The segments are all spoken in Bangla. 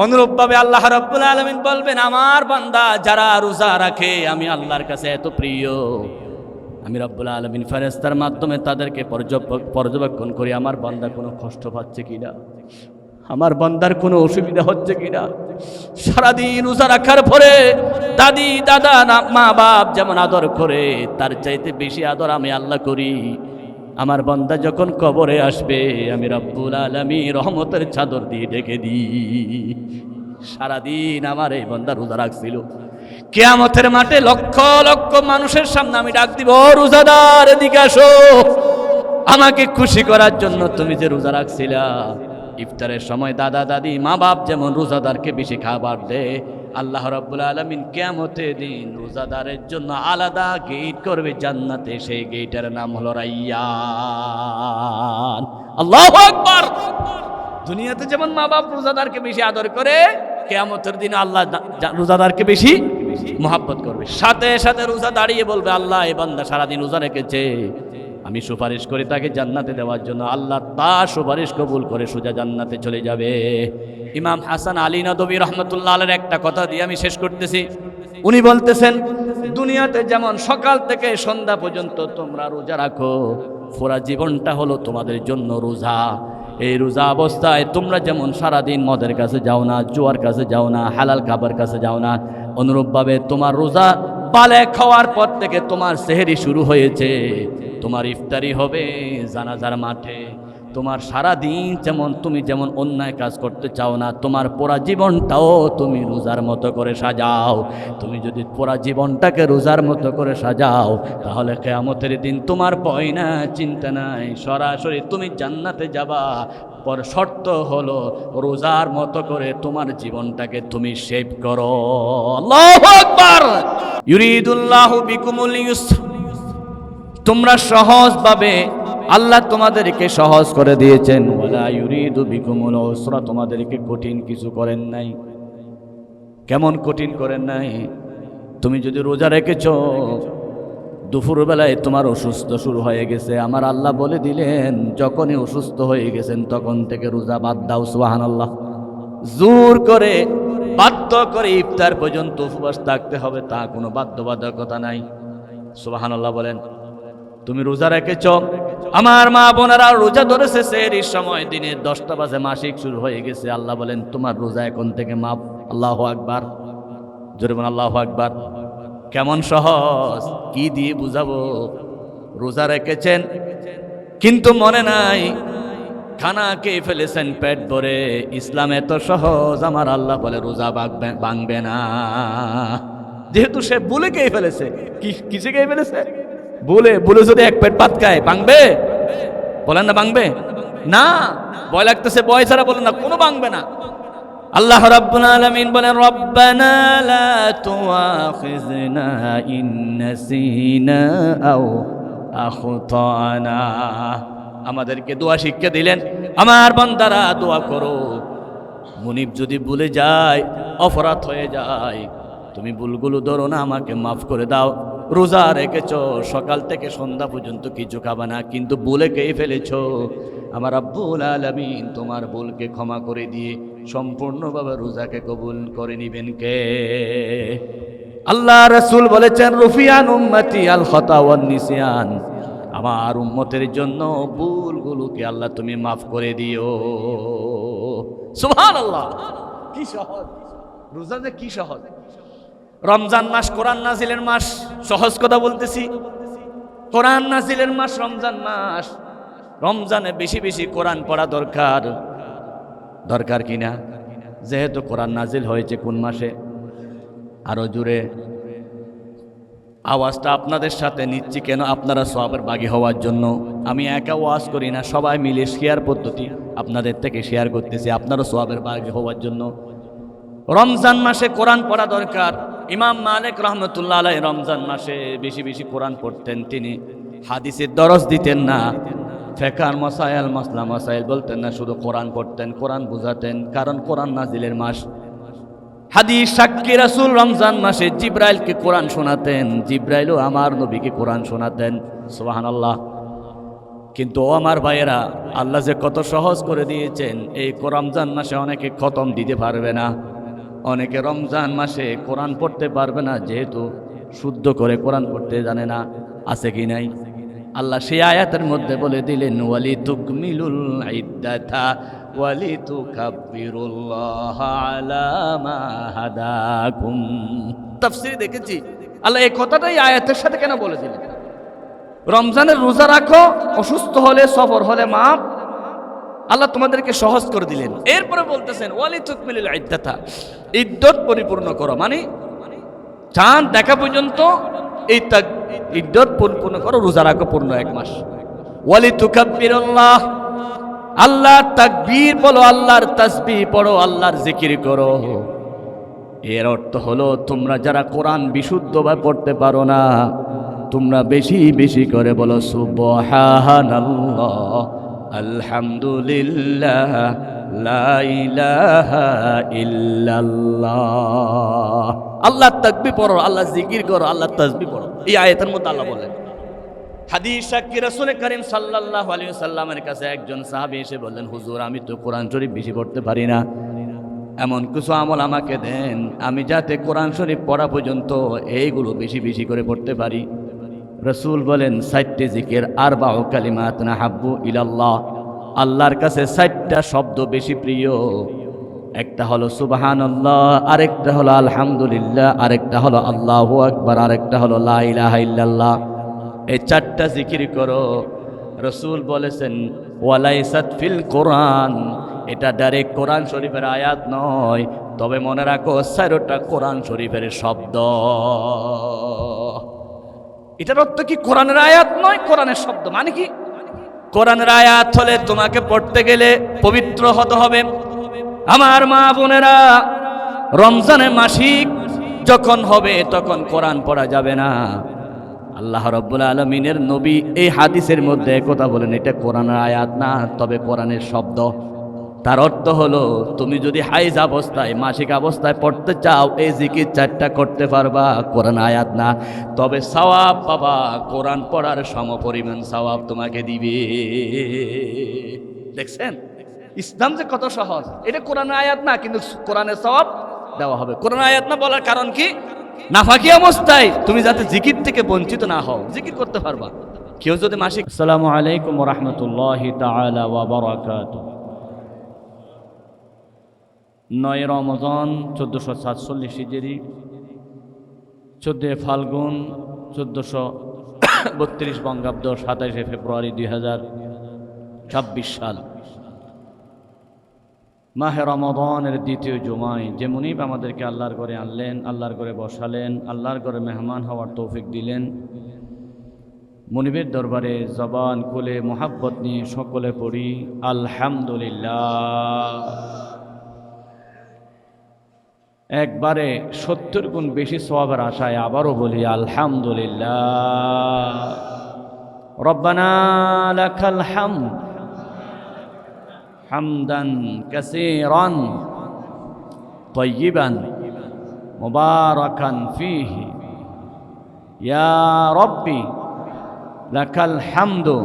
অনুরূপভাবে আল্লাহ রাব্বুল আলামিন বলবেন, আমার বান্দা যারা রোজা রাখে আমি আল্লাহর কাছে এত প্রিয়, আমি রব্বুল আলামিন ফেরেশতার মাধ্যমে তাদেরকে পর্যবেক্ষণ করি আমার বান্দা কোনো কষ্ট পাচ্ছে কিনা, আমার বান্দার কোনো অসুবিধা হচ্ছে কিনা। সারাদিন রোজা রাখার পরে দাদি দাদা মা বাপ যেমন আদর করে তার চাইতে বেশি আদর আমি আল্লাহ করি। আমার বান্দা যখন কবরে আসবে আমি রব্বুল আলামিন রহমতের চাদর দিয়ে ঢেকে দিই। সারাদিন আমার এই বান্দা রোজা রাখছিল, কিয়ামতের মাঠে লক্ষ লক্ষ মানুষের সামনে আমি ডাক দিব, ও রোজাদার এদিকে আসো, আমাকে খুশি করার জন্য তুমি যে রোজা রাখছিলা। ইফতারের সময় দাদা দাদি মা বাপ যেমন রোজাদারকে বেশি খাবার দেয়, আল্লাহ রাব্বুল আলামিন কিয়ামতের দিন রোজাদারের জন্য আলাদা গেট করবে জান্নাতে, সেই গেটের নাম হলো রাইয়ান। আল্লাহু আকবার। দুনিয়াতে যেমন মা বাপ রোজাদারকে বেশি আদর করে, কিয়ামতের দিন আল্লাহ রোজাদারকে বেশি মহব্বত করবে। সাথে সাথে রোজা দাঁড়িয়ে বলবে, আল্লাহ এই বান্দা সারাদিন রোজা রেখেছে, আমি সুপারিশ করি তাকে জান্নাতে দেওয়ার জন্য। আল্লাহ তার সুপারিশ কবুল করে সোজা জান্নাতে চলে যাবে। ইমাম হাসান আলী নদভী রহমতুল্লাহ আলাইহির একটা কথা দিয়ে আমি শেষ করতেছি। উনি বলতেছেন, দুনিয়াতে যেমন সকাল থেকে সন্ধ্যা পর্যন্ত তোমরা রোজা রাখো, পুরা জীবনটা হলো তোমাদের জন্য রোজা। এই রোজা অবস্থায় তোমরা যেমন সারাদিন মদের কাছে যাও না, জুয়ার কাছে যাও না, হালাল খাবার কাছে যাও না, অনুরূপভাবে তোমার রোজা বালে খাওয়ার পর থেকে তোমার সেহরি শুরু হয়েছে, তোমার ইফতারি হবে জানাজার মাঠে। তোমার সারা দিন তুমি যেমন অন্যায় কাজ করতে চাও না, তোমার পুরা জীবনটাও তুমি রোজার মতো করে সাজাও। তুমি যদি পুরা জীবনটাকে রোজার মতো করে সাজাও, তাহলে কিয়ামতের দিন তোমার ভয় না, চিন্তা নাই, সরাসরি তুমি জান্নাতে যাবা। পর শর্ত হলো রোজার মতো করে তোমার জীবনটাকে তুমি শেপ করো। আল্লাহু আকবার। ইউরিদুল্লাহু বিকুমুল ইউসর, তোমরা সহজভাবে আল্লাহ তোমাদেরকে সহজ করে দিয়েছেন। ওয়ালা ইউরিদু বিকুমুল উসরা, তোমাদেরকে কঠিন কিছু করেন নাই। কেমন কঠিন করেন নাই? তুমি যদি রোজা রেখেছ, দুপুরবেলায় তোমার অসুস্থ শুরু হয়ে গেছে, আমার আল্লাহ বলে দিলেন যখনই অসুস্থ হয়ে গেছেন তখন থেকে রোজা বাদ দাও। সুবহানাল্লাহ। জোর করে বাধ্য করে ইফতার পর্যন্ত উপবাস থাকতে হবে তা কোনো বাধ্যবাধকতা নাই। সুবহানাল্লাহ বলেন। তুমি রোজা রেখেছ, আমার মা বোনেরা রোজা ধরেছে, সেহরির সময় দিনে 10টা বাজে মাসিক শুরু হয়ে গেছে, আল্লাহ বলেন তোমার রোজা এখন থেকে মাপ। আল্লাহু আকবার। জোরে বলেন আল্লাহু আকবার। কেমন সহজ, কি দিয়ে বুঝাবো? রোজা রেখেছেন কিন্তু মনে নাই, খানা খেয়ে ফেলেছেন পেট ভরে। ইসলাম এত সহজ, আমার আল্লাহ বলে রোজা ভাঙবে না। যেহেতু সে ভুলে খেয়ে ফেলেছে। কিসে খেয়ে ফেলেছে? ভুলে যদি এক পেট ভাত খায় ভাঙবে? বলেন না ভাঙবে না। ভয় লাগতেছে, ভয় ছাড়া বলেন না, কোনো ভাঙবে না। আল্লাহ রাব্বুল আলামিন বলেন, রব্বানা লা তুআখিযনা ইন নাসিনা আও আখতানা। আমাদেরকে দোয়া শিক্ষা দিলেন, আমার বান্দারা দোয়া করো, মুনিব যদি ভুলে যায়, অপরাধ হয়ে যায়, তুমি ভুলগুলো ধরো না, আমাকে মাফ করে দাও। রোজা রেখেছ, সকাল থেকে সন্ধ্যা পর্যন্ত কিছু খাবা না, কিন্তু ভুলে খেয়ে ফেলেছ, আমার রব্বুল আলামিন তোমার ভুলকে ক্ষমা করে দিয়ে সম্পূর্ণভাবে রোজাকে কবুল করে নিবেন কে? আল্লাহ রাসূল বলেছেন, রুফিয়ান উম্মতি আল খাতা ওয়ান নিসিয়ান, আমার উম্মতের জন্য ভুলগুলোকে আল্লাহ তুমি মাফ করে দিও। সুবহানাল্লাহ। কি সহজ রোজা, যে কি সহজ। রমজান মাস কোরআন নাজিলের মাস, সহজ কথা বলতেছি। কোরআন নাজিলের মাস রমজান মাস। রমজানে বেশি বেশি কোরআন পড়া দরকার কিনা? যেহেতু কোরআন নাজিল হয়েছে কোন মাসে? আরো জুড়ে আওয়াজটা আপনাদের সাথে নিচ্ছি কেন? আপনারা সওয়াবের ভাগী হওয়ার জন্য। আমি একা ওয়াজ করি না, সবাই মিলে শেয়ার পদ্ধতি আপনাদের থেকে শেয়ার করতেছি, আপনারা সওয়াবের ভাগী হওয়ার জন্য। রমজান মাসে কোরআন পড়া দরকার। ইমাম মালিক রহমতুল্লাহ আলাইহি রমজান মাসে বেশি বেশি কোরআন পড়তেন। তিনি হাদিসের দরস দিতেন না, ফিকহ মাসাইল মাসলা মাসাইল বলতেন না, শুধু কোরআন পড়তেন, কোরআন বুঝাতেন, কারণ কোরআন নাজিলের মাস। হাদিস সাক্ষী রাসূল রমজান মাসে জিব্রাইলকে কোরআন শোনাতেন, জিব্রাইলও আমার নবীকে কোরআন শোনাতেন। সুবহানাল্লাহ। কিন্তু ও আমার ভাইয়েরা, আল্লাহ যে কত সহজ করে দিয়েছেন। এই রমজান মাসে অনেকে খতম দিতে পারবে না, অনেকে রমজান মাসে কোরআন পড়তে পারবে না, যেহেতু শুদ্ধ করে কোরআন পড়তে জানে না। আছে কি নাই? আল্লাহ সেই আয়াতের মধ্যে বলে দিলেন, ওয়ালি তুকমিলুল ইদ্দাতা ওয়ালি তুকাব্বিরুল্লাহ আলা মা হাদাকুম। তাফসীরে দেখেছি আল্লাহ এই কথাটাই আয়াতের সাথে কেন বলে দিলেন। রমজানের রোজা রাখো, অসুস্থ হলে সফর হলে মাপ, আল্লাহ তোমাদেরকে সহজ করে দিলেন। এরপরে বলতেছেন ওয়ালি তুকমিলুল ইদ্দাতা, ইদ্দত পরিপূর্ণ করো, মানে চাঁদ দেখা পর্যন্ত এই ইদ্দত পরিপূর্ণ করো, রোজা রাখো পূর্ণ 1 মাস। ওয়ালি তুকাব্বিরুল্লাহ, আল্লাহর তাকবীর বলো, আল্লাহর তাসবিহ পড়ো, আল্লাহর জিকির করো। এর অর্থ হলো তোমরা যারা কোরআন বিশুদ্ধভাবে পড়তে পারো না, তোমরা বেশি বেশি করে বলো সুবহানাল্লাহ, আলহামদুলিল্লাহ, লা ইলাহা ইল্লাল্লাহ। আল্লাহর তাকবীর পড়ো, আল্লাহ জিকির করো, আল্লাহর তাসবিহ পড়ো। এই আয়াতের মধ্যে আল্লাহ বলেন। হাদিস সাক্ষী রাসূল করিম সাল্লাল্লাহু আলাইহি ওয়াসাল্লামের কাছে একজন সাহাবী এসে বললেন, হুজুর আমি তো কোরআন শরীফ বেশি পড়তে পারি না, এমন কিছু আমল আমাকে দেন আমি যাতে কোরআন শরীফ পড়া পর্যন্ত এইগুলো বেশি বেশি করে পড়তে পারি। রাসূল বলেন, 4টি জিকির, আরবাউ কালিমাতুন হাব্বু ইলাল্লাহ, আল্লাহর কাছে 4টা শব্দ বেশি প্রিয়। একটা হলো সুবহানাল্লাহ, আরেকটা হলো আলহামদুলিল্লাহ, আরেকটা হলো আল্লাহু আকবার, আরেকটা হলো লা ইলাহা ইল্লাল্লাহ। এই 4টা জিকির করো। রাসূল বলেছেন ওয়ালাইসাত ফিল কোরআন, এটা ডাইরেক্ট কোরআন শরীফের আয়াত নয়, তবে মনে রাখো 4টা কোরআন শরীফের শব্দ। এটার অর্থ কি কোরআনের আয়াত নয়, কোরআনের শব্দ। মানে কি? কোরআনের আয়াত হলে তোমাকে পড়তে গেলে পবিত্র হতে হবে। আমার মা বোনেরা, রমজানের মাসিক যখন হবে তখন কোরআন পড়া যাবে না। আল্লাহ রাব্বুল আলামিনের নবী এই হাদিসের মধ্যে কথা বলেন, এটা কোরআনের আয়াত না, তবে কোরআনের শব্দ। তার অর্থ হলো তুমি যদি হাইজ অবস্থায়, মাসিক অবস্থায় পড়তে চাও, এই জিকির 4টা করতে পারবা, কোরআন আয়াত না, তবে সওয়াব পাবা, কোরআন পড়ার সমপরিমাণ সওয়াব তোমাকে দিবে। দেখছেন ইসলাম যে কত সহজ। এটা কোরআনের আয়াত না, কিন্তু কোরআনের সওয়াব দেওয়া হবে। কোরআন আয়াত না বলার কারণ কি? নাফাকি অবস্থায় তুমি যাতে জিকির থেকে বঞ্চিত না হও, জিকির করতে পারবা। কেউ যদি মাসিক। আসসালামু আলাইকুম ওয়া রাহমাতুল্লাহি তাআলা ওয়া বারাকাতুহু। 9 রমজান 1447 হিজরি, 14 ফাল্গুন 1432 বঙ্গাব্দ, 27 ফেব্রুয়ারি 2026 সাল। মাহে রমাদানের দ্বিতীয় জুমায় যে মুনিব আমাদেরকে আল্লাহর ঘরে আনলেন, আল্লাহর ঘরে বসালেন, আল্লাহর ঘরে মেহমান হওয়ার তৌফিক দিলেন, মুনিবের দরবারে জবান খুলে মোহাব্বত নিয়ে সকলে পড়ি আলহামদুলিল্লাহ। একবারে 70 গুণ বেশি সওয়াবের আশায় আবারও বলি আলহামদুলিল্লাহ। রব্বানা লাকাল হামদ হামদান কাসীরান তাইয়িবান মুবারাকান ফীহি, ইয়া রব্বি লাকাল হামদু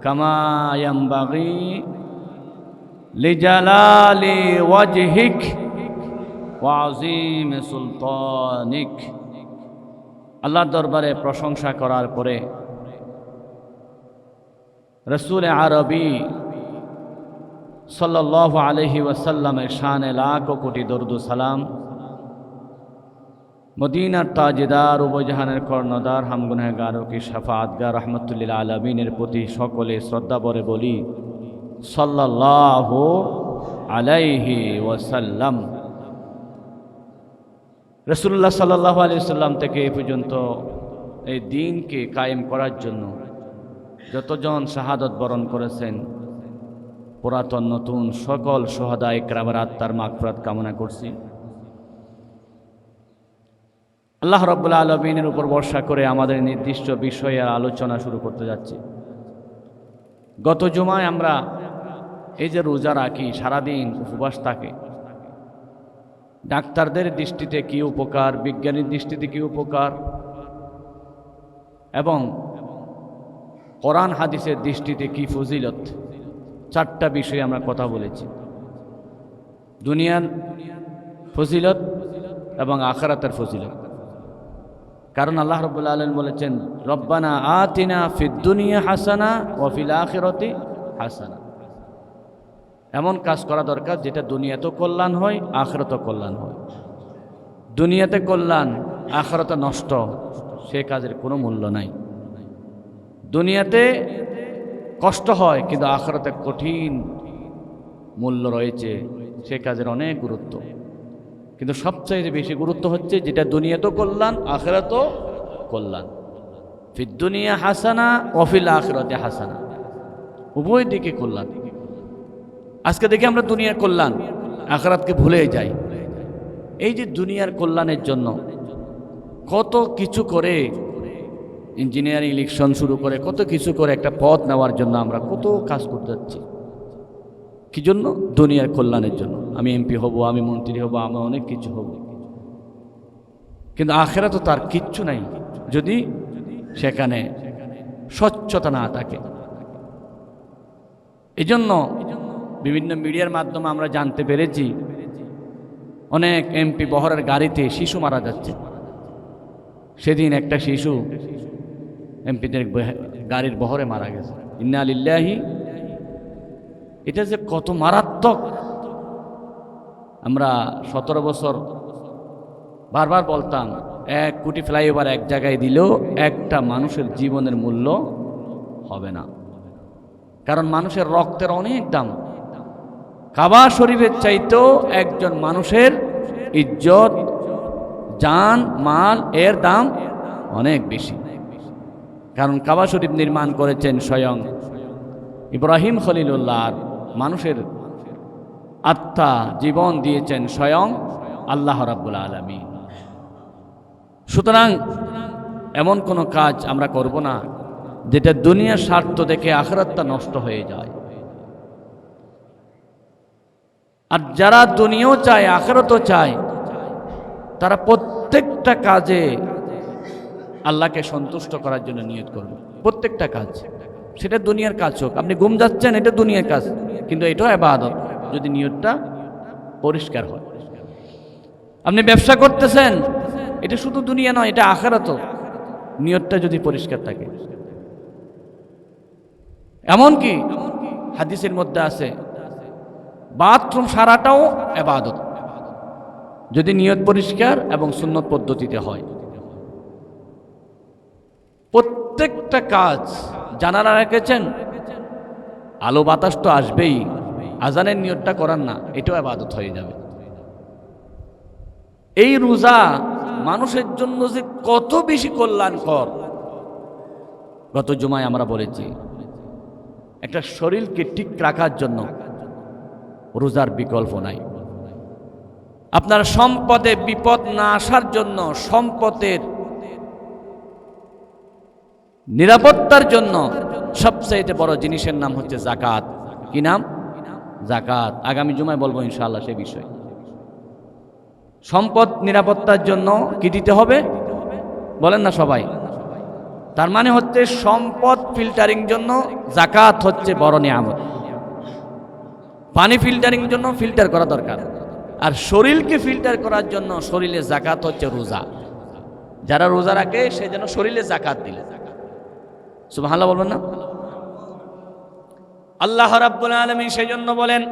কামা ইয়ানবাগি লিজালালি ওয়াজহিক ওয়া আযীম সুলতানিক। আল্লাহর দরবারে প্রশংসা করার পরে রাসূল আরবি সাল্লাল্লাহু আলাইহি ওয়াসাল্লামের শানে লাখ কোটি দরুদ সালাম, মদিনার তাজদার, উভয়জাহানের কর্ণধার, হাম গুনাহগার ও কি শাফাআতগার রাহমাতুল্লিল আলামিনের প্রতি সকলে শ্রদ্ধা ভরে বলি সাল্লাল্লাহু আলাইহি ওয়াসাল্লাম। রাসূলুল্লাহ সাল্লাল্লাহু আলাইহি ওয়াসাল্লাম থেকে এ পর্যন্ত এই দ্বীনকে কায়েম করার জন্য যতজন শাহাদত বরণ করেছেন, পুরাতন নতুন সকল শুহাদা ইকরামের আত্মার মাগফিরাত কামনা করছি। আল্লাহ রাব্বুল আলামিনের উপর ভরসা করে আমাদের নির্দিষ্ট বিষয়ের আলোচনা শুরু করতে যাচ্ছি। গত জুমায় আমরা এই যে রোজা রাখি, সারাদিন উপবাস থাকে, ডাক্তারদের দৃষ্টিতে কি উপকার, বিজ্ঞানীর দৃষ্টিতে কি উপকার, এবং কোরআন হাদিসের দৃষ্টিতে কি ফজিলত, 4টা বিষয়ে আমরা কথা বলেছি। দুনিয়ার ফজিলত এবং আখিরাতের ফজিলত। কারণ আল্লাহ রাব্বুল আলামিন বলেছেন, রব্বানা আতিনা ফিদ দুনিয়া হাসানা ওয়া ফিল আখিরাতি হাসানা। এমন কাজ করা দরকার যেটা দুনিয়াতেও কল্যাণ হয়, আখিরাতেও কল্যাণ হয়। দুনিয়াতে কল্যাণ, আখিরাতে নষ্ট, সে কাজের কোনো মূল্য নাই। দুনিয়াতে কষ্ট হয় কিন্তু আখিরাতে কঠিন মূল্য রয়েছে, সে কাজের অনেক গুরুত্ব। কিন্তু সবচাইতে বেশি গুরুত্ব হচ্ছে যেটা দুনিয়াতেও কল্যাণ, আখিরাতেও কল্যাণ। ফিদ দুনিয়া হাসানা ওয়া ফিল আখিরাতি হাসানা, উভয় দিকে কল্যাণ। আজকে দেখি আমরা দুনিয়ার কল্যাণ, আখিরাতকে ভুলে যাই। এই যে দুনিয়ার কল্যাণের জন্য কত কিছু করে, ইঞ্জিনিয়ারিং ইলেকশন শুরু করে কত কিছু করে একটা পদ নেওয়ার জন্য আমরা কত কাজ করতে যাচ্ছি। কি জন্য? দুনিয়ার কল্যাণের জন্য। আমি এমপি হব, আমি মন্ত্রী হব, আমি অনেক কিছু হব। কিন্তু আখিরাতে তার কিচ্ছু নাই যদি সেখানে স্বচ্ছতা না থাকে। এজন্য বিভিন্ন মিডিয়ার মাধ্যমে আমরা জানতে পেরেছি অনেক এমপি বহরের গাড়িতে শিশু মারা যাচ্ছে। সেদিন একটা শিশু এমপিদের গাড়ির বহরে মারা গেছে। ইন্না লিল্লাহি। এটা যে কত মারাত্মক। আমরা 17 বছর বারবার বলতাম 1 কোটি ফ্লাইওভার এক জায়গায় দিলেও একটা মানুষের জীবনের মূল্য হবে না। কারণ মানুষের রক্তের অনেক দাম। কাবা শরীফের চাইতেও একজন মানুষের ইজ্জত, জান, মাল এর দাম অনেক বেশি। কারণ কাবা শরীফ নির্মাণ করেছেন স্বয়ং ইব্রাহিম খলিলুল্লাহ। মানুষের আত্মা জীবন দিয়েছেন স্বয়ং আল্লাহ রাব্বুল আলামিন। সুতরাং এমন কোনো কাজ আমরা করব না যেটা দুনিয়ার স্বার্থ দেখে আখিরাতটা নষ্ট হয়ে যায়। আর যারা দুনিয়াও চায় আখিরাতও চায়, তারা প্রত্যেকটা কাজে আল্লাহকে সন্তুষ্ট করার জন্য নিয়ত করবে। প্রত্যেকটা কাজ, সেটা দুনিয়ার কাজ হোক। আপনি ঘুম যাচ্ছেন, এটা দুনিয়ার কাজ, কিন্তু এটাও ইবাদত যদি নিয়তটা পরিষ্কার হয়। আপনি ব্যবসা করতেছেন, এটা শুধু দুনিয়া নয়, এটা আখিরাতও, নিয়তটা যদি পরিষ্কার থাকে। এমনকি হাদিসের মধ্যে আছে বাথরুম সারাটাও ইবাদত যদি নিয়ত পরিষ্কার এবং সুন্নত পদ্ধতিতে হয়। প্রত্যেকটা কাজ জানারা রেখেছেন। আলো বাতাস তো আসবেই, আজানের নিয়তটা করার না, এটাও ইবাদত হয়ে যাবে। এই রোজা মানুষের জন্য যে কত বেশি কল্যাণকর, গত জুমায় আমরা বলেছি। একটা শরীরকে ঠিক রাখার জন্য রোজার বিকল্প নাই। আপনার সম্পদে বিপদ না আসার জন্য, সম্পদের নিরাপত্তার জন্য সবচেয়ে বড় জিনিসের নাম হচ্ছে যাকাত। কি নাম? যাকাত। আগামী জুমায় বলবো ইনশাআল্লাহ সে বিষয়। সম্পদ নিরাপত্তার জন্য কি দিতে হবে বলেন না সবাই? তার মানে হচ্ছে সম্পদ ফিল্টারিং জন্য যাকাত হচ্ছে বড় নিয়ামত। পানি ফিল্টারিং জন্য ফিল্টার করা দরকার, আর শরীরকে ফিল্টার করার জন্য শরীরে যাকাত হচ্ছে রোজা। যারা রোজা রাখে সে যেন শরীরে যাকাত দিলে। সুবহানাল্লাহ বলবেন না? আল্লাহ রাব্বুল আলামিন সেজন্য বলেন,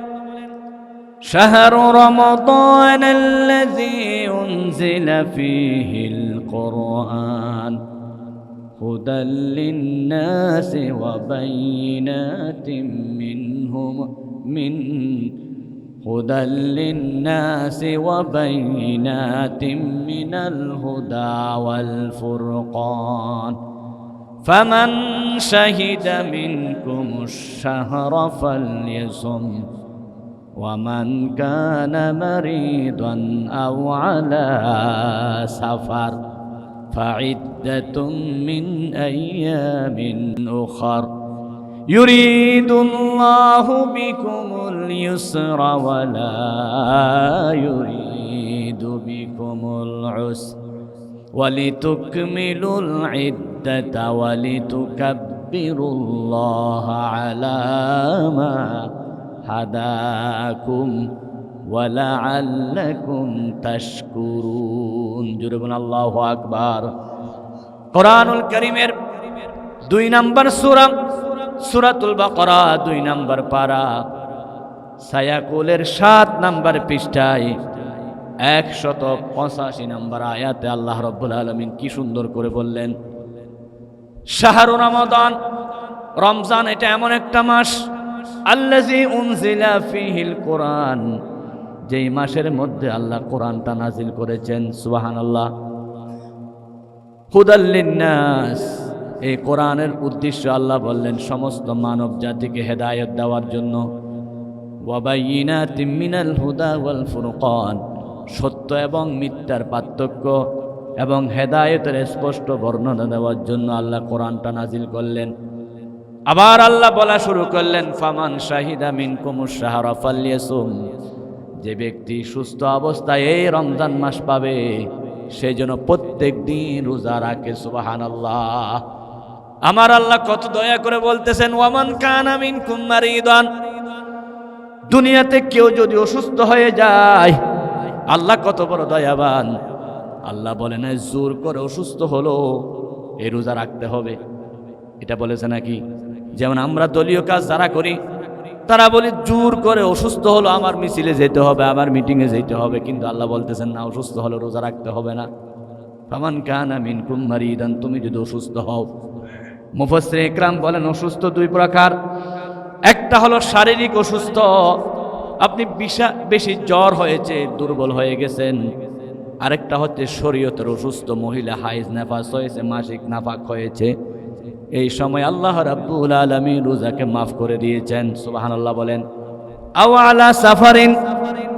শাহরু রমাদানাল্লাযী উনজিলা ফীহিল কুরআন হুদাল লিন-নাসি ওয়া বাইয়িনাতিম মিনহুম হুদাল লিন-নাসি ওয়া বাইয়িনাতিম মিনাল হুদা ওয়াল ফুরকান فمن شهد منكم الشهر فليصم ومن كان مريضا أو على سفر فعدة من أيام أخر يريد الله بكم اليسر ولا يريد بكم العسر ولتكملوا العدة ولتكبروا লিতুকাব্বিরুল্লাহা আলা মা হাদাকুম ওয়া লাআল্লাকুম তাশকুরুন। জোরে বলুন আল্লাহু আকবার। কোরআনুল কারীমের 2 নম্বর সূরা সূরাতুল বাকারা 2 নম্বর পারা সায়াকুলের 7 নম্বর পৃষ্ঠায় 185 নম্বর আয়াতে আল্লাহ রাব্বুল আলামিন কি সুন্দর করে বললেন, শাহরু রমাদান, রমজান এটা এমন একটা মাস, আল্লাযী উনজিলা ফীহিল কোরআন, যেই মাসের মধ্যে আল্লাহ কোরআনটা নাজিল করেছেন। সুবহানাল্লাহ। হুদাল লিন্নাস, এই কোরআনের উদ্দেশ্য আল্লাহ বললেন সমস্ত মানব জাতিকে হেদায়েত দেওয়ার জন্য। ওয়া বাইয়িনাতিম মিনাল হুদা ওয়াল ফুরকান, সত্য এবং মিথ্যার পার্থক্য এবং হেদায়েতের স্পষ্ট বর্ণনা দেওয়ার জন্য আল্লাহ কোরআনটা নাজিল করলেন। আবার আল্লাহ বলা শুরু করলেন, ফামান শাহিদা মিনকুমুশ শাহরা ফালইয়াসুম, যে ব্যক্তি সুস্থ অবস্থায় এই রমজান মাস পাবে সে যেন প্রত্যেক দিন রোজা রাখে। সুবহানাল্লাহ। আমার আল্লাহ কত দয়া করে বলতেছেন, ওয়ামান কানা মিনকুম মারিদান, দুনিয়াতে কেউ যদি অসুস্থ হয়ে যায়, আল্লাহ কত বড় দয়াবান, আল্লাহ বলে না জোর করে অসুস্থ হলো এই রোজা রাখতে হবে, এটা বলেছে নাকি? যেমন আমরা দলীয় কাজ যারা করি তারা বলি জোর করে অসুস্থ হলো আমার মিছিলে যেতে হবে, আমার মিটিংয়ে যেতে হবে, কিন্তু আল্লাহ বলতেছেন না, অসুস্থ হলো রোজা রাখতে হবে না। ফামান কানা মিনকুম মারিদান, তুমি যদি অসুস্থ হও, মুফাসসির ইকরাম বলেন অসুস্থ 2 প্রকার। একটা হলো শারীরিক অসুস্থ, আপনি বেশি জ্বর হয়েছে, দুর্বল হয়ে গেছেন। আরেকটা হচ্ছে শরীয়তের অসুস্থ, মহিলা হাইজ নেফাস হয়েছে, মাসিক নাফাক হয়েছে, এই সময় আল্লাহ রাব্বুল আলামিন রোজাকে মাফ করে দিয়েছেন। সুবহানাল্লাহ বলেন। আও আলা সাফারিন,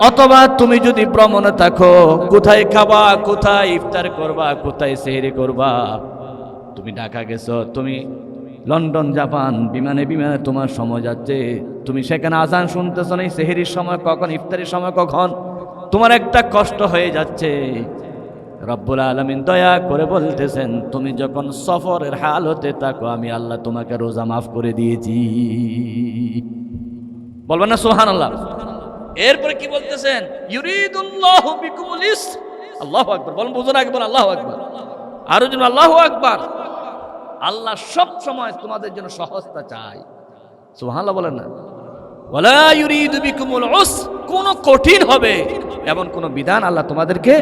অথবা তুমি যদি ভ্রমণে থাকো, কোথায় খাবা, কোথায় ইফতার করবা, কোথায় সেহরি করবা, তুমি ঢাকা গেছো, তুমি লন্ডন জাপান বিমানে তোমার সময় যাচ্ছে, তুমি সেখানে আজান শুনতেছো না সেহরির সময় কখন, ইফতারের সময় কখন, তোমার একটা কষ্ট হয়ে যাচ্ছে। রব্বুল আলামিন দয়া করে বলতেছেন, তুমি যখন সফরের হালতে থাকো আমি আল্লাহ তোমাকে রোজা মাফ করে দিয়েছি। বলবেন না সুবহানাল্লাহ? এরপরে কি বলতেছেন, ইউরিদুল্লাহু বিকুমুল ইসর, আল্লাহু আকবার। বলেন বুঝুন আগে, বলেন আল্লাহু আকবার, আরো যেন আল্লাহু আকবার। আল্লাহ সব সময় তোমাদের জন্য সহজতা চায়। সুবহানাল্লাহ বলেন না? ওয়ালা ইউরিদু বিকুমুল উসর, কোন কঠিন হবে এমন কোন বিধান আল্লাহ তোমাদেরকে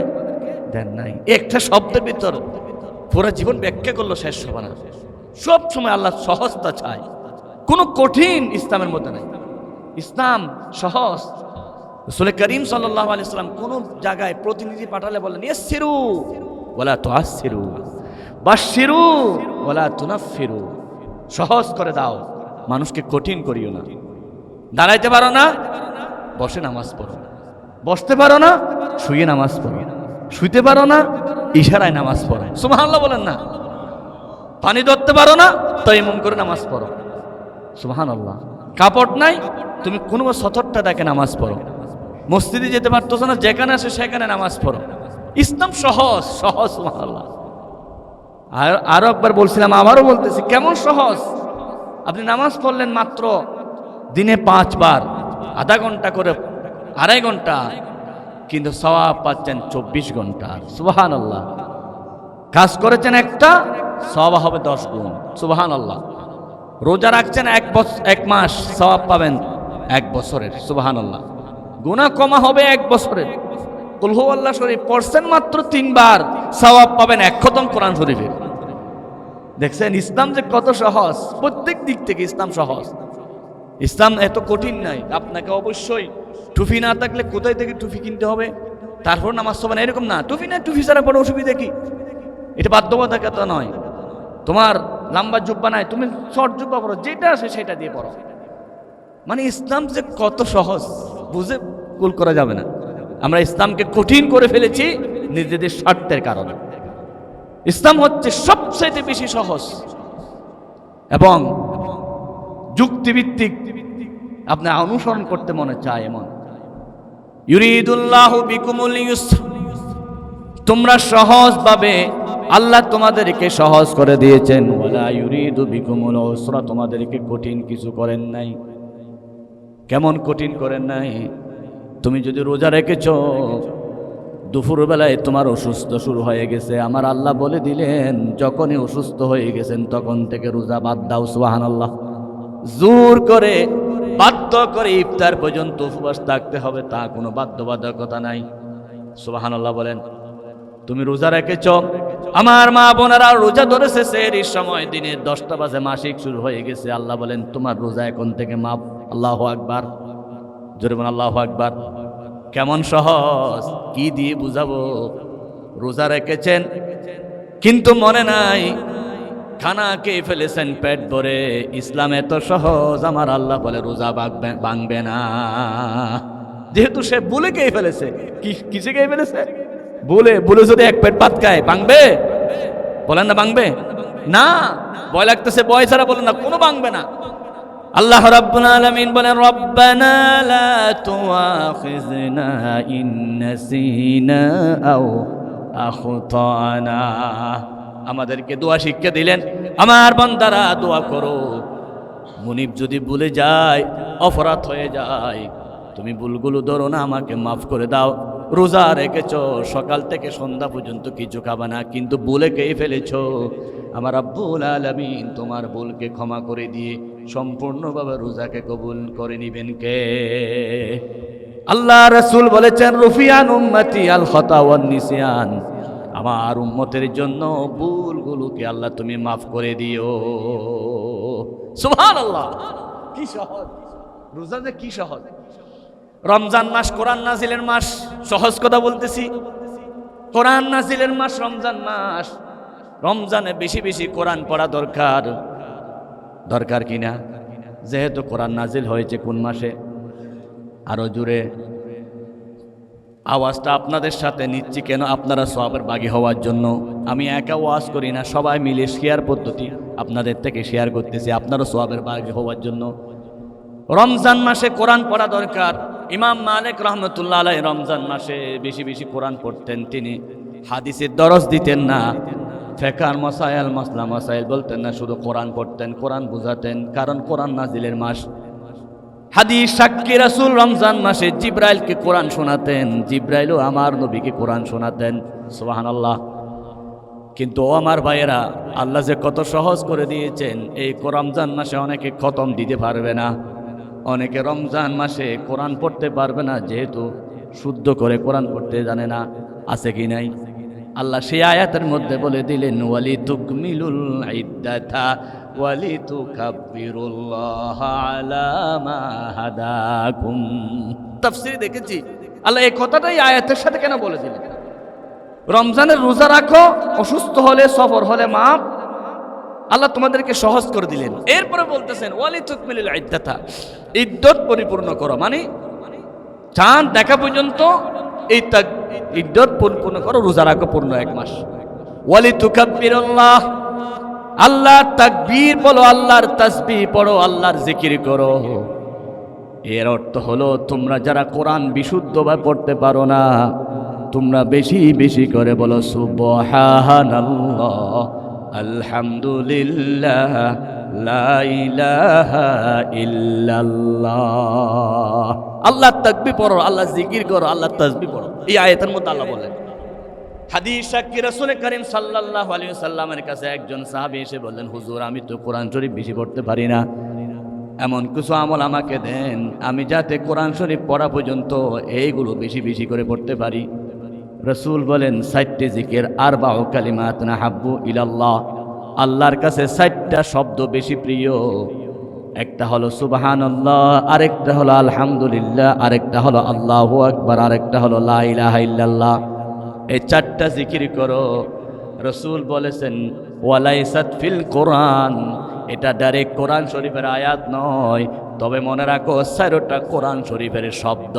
দেন নাই। একটা শব্দের ভিতর পুরো জীবন ব্যাখ্যা করলো শেষ হবে না। সব সময় আল্লাহ সহজতা চায়, কোনো কঠিন ইসলামের মধ্যে নাই। ইসলাম সহজ। রাসূল করিম সাল্লাল্লাহু আলাইহি ওয়াসাল্লাম কোন জায়গায় প্রতিনিধি পাঠালে বলেন, ইয়াসসিরু ওয়ালা তুআসসিরু, বাশশিরু ওয়ালা তুনাফফিরু, সহজ করে দাও, মানুষকে কঠিন করিও না। দাঁড়াইতে পারো না, বসে নামাজ পড়ো। বসতে পারো না, শুয়ে নামাজ পড়ো। শুইতে পারো না, ইশারায় নামাজ পড়ো। সুবহানাল্লাহ বলেন না? পানি ধরতে পারো না, তায়াম্মুম করে নামাজ পড়ো। সুবহানাল্লাহ। কাপড় নাই, তুমি কোনো সতরটা দেখে নামাজ পড়ো। মসজিদে যেতে পারতেছো না, যেখানে আসে সেখানে নামাজ পড়ো। ইসলাম সহজ, সহজ। সুবহানাল্লাহ। আরো একবার বলছিলাম, আবারও বলতেছি, কেমন সহজ। আপনি নামাজ পড়লেন মাত্র দিনে 5 বার, আধা ঘন্টা করে 2.5 ঘন্টা, কিন্তু সওয়াব পাচ্ছেন 24 ঘন্টা। সুবহানাল্লাহ। কাজ করেছেন একটা, সওয়াব হবে 10 গুণ। সুবহানাল্লাহ। রোজা রাখছেন 1 মাস, সওয়াব পাবেন 1 বছরের। সুবহানাল্লাহ। গুনাহ কমা হবে 1 বছরের। কুল হুয়াল্লাহ শরীফ পড়ছেন মাত্র 3 বার, সওয়াব পাবেন 1 খতম কোরআন শরীফের। দেখছেন ইসলাম যে কত সহজ, প্রত্যেক দিক থেকে ইসলাম সহজ। ইসলাম এত কঠিন নাই। আপনাকে অবশ্যই টুপি না থাকলে কোথায় থেকে টুপি কিনতে হবে, তারপর নামাজ পড়বেন এরকম না। টুপি না, টুপি ছাড়া পড়ে অসুবিধা কি? এটা বাধ্যবাধকতা নয়। তোমার লম্বা জুব্বা নাই, তুমি শর্ট জুব্বা পড়ো, যেটা আসে সেটা দিয়ে পড়ো। মানে ইসলাম যে কত সহজ, বুঝে কুল করা যাবে না। আমরা ইসলামকে কঠিন করে ফেলেছি নিজেদের স্বার্থের কারণে। ইসলাম হচ্ছে সবচেয়ে বেশি সহজ এবং যুক্তিভিত্তিক, আপনি অনুসরণ করতে মনে চায় এমন। ইউরিদুল্লাহু বিকুমুল ইউসর, তোমরা সহজভাবে আল্লাহ তোমাদেরকে সহজ করে দিয়েছেন। ওয়ালা ইউরিদু বিকুমুল উসরা, তোমাদেরকে কঠিন কিছু করেন নাই। কেমন কঠিন করেন নাই? তুমি যদি রোজা রেখেছো, দুপুরবেলায় তোমার অসুস্থ শুরু হয়ে গেছে, আমার আল্লাহ বলে দিলেন যখনই অসুস্থ হয়ে গেছেন তখন থেকে রোজা বাদ দাও। সুবহানাল্লাহ। জোর করে বাধ্য করে ইফতার পর্যন্ত উপবাস থাকতে হবে তা কোনো বাধ্যবাধকতা নাই। সুবহানাল্লাহ বলেন। তুমি রোজা রেখেছ, আমার মা বোনেরা রোজা ধরেছে, সেহরির সময় দিনের 10টা বাজে মাসিক শুরু হয়ে গেছে, আল্লাহ বলেন তোমার রোজা এখন থেকে মাফ। আল্লাহু আকবার, জোরে বলেন আল্লাহু আকবার। কেমন সহজ, কি দিয়ে বুঝাবো? রোজা রেখেছেন কিন্তু মনে নাই, খানা খেয়ে ফেলেছেন পেট ভরে। ইসলাম এত সহজ, আমার আল্লাহ বলে রোজা ভাঙবে না। যেহেতু সে ভুলে খেয়ে ফেলেছে। কিসে খেয়ে ফেলেছে? ভুলে যদি এক পেট ভাত খায় ভাঙবে? বলেন না ভাঙবে না। ভয় লাগতেছে, ভয় ছাড়া বলেন না কোনো ভাঙবে না। আল্লাহ রাব্বুল আলামিন বলেন রব্বানা লা তুআখিযনা ইন নাসিনা আও আখতানা। আমাদেরকে দোয়া শিক্ষা দিলেন, আমার বান্দারা দোয়া করো, মুনিব যদি ভুলে যায়, অপরাধ হয়ে যায়, তুমি ভুলগুলো ধরো না, আমাকে মাফ করে দাও। রোজা রেখেছ, সকাল থেকে সন্ধ্যা পর্যন্ত কিছু খাবা না, কিন্তু ভুলে খেয়ে ফেলেছ, আমার রব্বুল আলামিন তোমার ভুলকে ক্ষমা করে দিয়ে সম্পূর্ণভাবে রোজাকে কবুল করে নিবেন কে? আল্লাহ রাসূল বলেছেন রুফিয়ান উম্মতি আল খাতা ওয়ান নিসিয়ান, আমার উম্মতের জন্য ভুলগুলোকে আল্লাহ তুমি মাফ করে দিও। সুবহানাল্লাহ। কি সহজ রোজা, যে কি সহজ। রমজান মাস কোরআন নাজিলের মাস, সহজ কথা বলতেছি। কোরআন নাজিলের মাস রমজান মাস। রমজানে বেশি বেশি কোরআন পড়া দরকার, দরকার কিনা? যেহেতু কোরআন নাজিল হয়েছে কোন মাসে? আরো জুড়ে আওয়াজটা আপনাদের সাথে নিচ্ছি কেন? আপনারা সওয়াবের ভাগী হওয়ার জন্য। আমি একা ওয়াজ করি না, সবাই মিলে শেয়ার পদ্ধতি আপনাদের থেকে শেয়ার করতেছি, আপনারা সওয়াবের ভাগী হওয়ার জন্য। রমজান মাসে কোরআন পড়া দরকার। ইমাম মালিক রহমতুল্লাহ আলাইহি রমজান মাসে বেশি বেশি কোরআন পড়তেন। তিনি হাদিসের দরস দিতেন না, ফিকহ মাসাইল মাসলা মাসাইল বলতেন না, শুধু কোরআন পড়তেন, কোরআন বুঝাতেন, কারণ কোরআন নাজিলের মাস। হাদিস সাক্ষী রাসূল রমজান মাসে জিব্রাইলকে কোরআন শোনাতেন, জিব্রাইলও আমার নবীকে কোরআন শোনাতেন। সুবহানাল্লাহ। কিন্তু ও আমার ভাইয়েরা, আল্লাহ যে কত সহজ করে দিয়েছেন। এই রমজান মাসে অনেকে খতম দিতে পারবে না, অনেকে রমজান মাসে কোরআন পড়তে পারবে না, যেহেতু শুদ্ধ করে কোরআন পড়তে জানে না। আছে কি নাই? আল্লাহ সেই আয়াতের মধ্যে বলে দিলেন ওয়ালি তুকমিলুল ইদ্দাতা ওয়ালি তুকাব্বিরুল্লাহ আলা মা হাদাকুম। তাফসীর দেখেছি আল্লাহ এই কথাটাই আয়াতের সাথে কেন বলে দিলেন? রমজানের রোজা রাখো, অসুস্থ হলে সফর হলে মাপ, আল্লাহ তোমাদেরকে সহজ করে দিলেন। এরপরে বলতেছেন ওয়ালি তুকমিলুল ইদ্দাতা, ইদ্দত পরিপূর্ণ করো, মানে চাঁদ দেখা পর্যন্ত এই ইদ্দত পরিপূর্ণ করো, রোজা রাখো পূর্ণ 1 মাস। ওয়ালি তুকাব্বিরুল্লাহ, আল্লাহর তাকবীর বলো, আল্লাহর তাসবিহ পড়ো, আল্লাহর জিকির করো। এর অর্থ হলো তোমরা যারা কোরআন বিশুদ্ধভাবে পড়তে পারো না, তোমরা বেশি বেশি করে বলো সুবহানাল্লাহ, আলহামদুলিল্লাহ, লা ইলাহা ইল্লাল্লাহ। আল্লাহর তাকবীর পড়ো, আল্লাহ জিকির করো, আল্লাহর তাসবিহ পড়ো। এই আয়াতের মধ্যে আল্লাহ বলেন। হাদিস সাক্ষী রাসূল করিম সাল্লাল্লাহু আলাইহি ওয়াসাল্লামের কাছে একজন সাহাবী এসে বললেন, হুজুর আমি তো কোরআন শরীফ বেশি পড়তে পারি না, এমন কিছু আমল আমাকে দেন আমি যাতে কোরআন শরীফ পড়া পর্যন্ত এইগুলো বেশি বেশি করে পড়তে পারি। রাসূল বলেন 4টি জিকির, আরবাউ কালিমাতুন হাব্বু ইলাল্লাহ, আল্লাহর কাছে 4টা শব্দ বেশি প্রিয়। একটা হলো সুবহানাল্লাহ, আরেকটা হলো আলহামদুলিল্লাহ, আরেকটা হলো আল্লাহু আকবার, আরেকটা হলো লা ইলাহা ইল্লাল্লাহ। এই 4টা জিকির করো। রাসূল বলেছেন ওয়ালাইসাত ফিল কোরআন, এটা ডাইরেক্ট কোরআন শরীফের আয়াত নয়, তবে মনে রাখো 4টা কোরআন শরীফের শব্দ।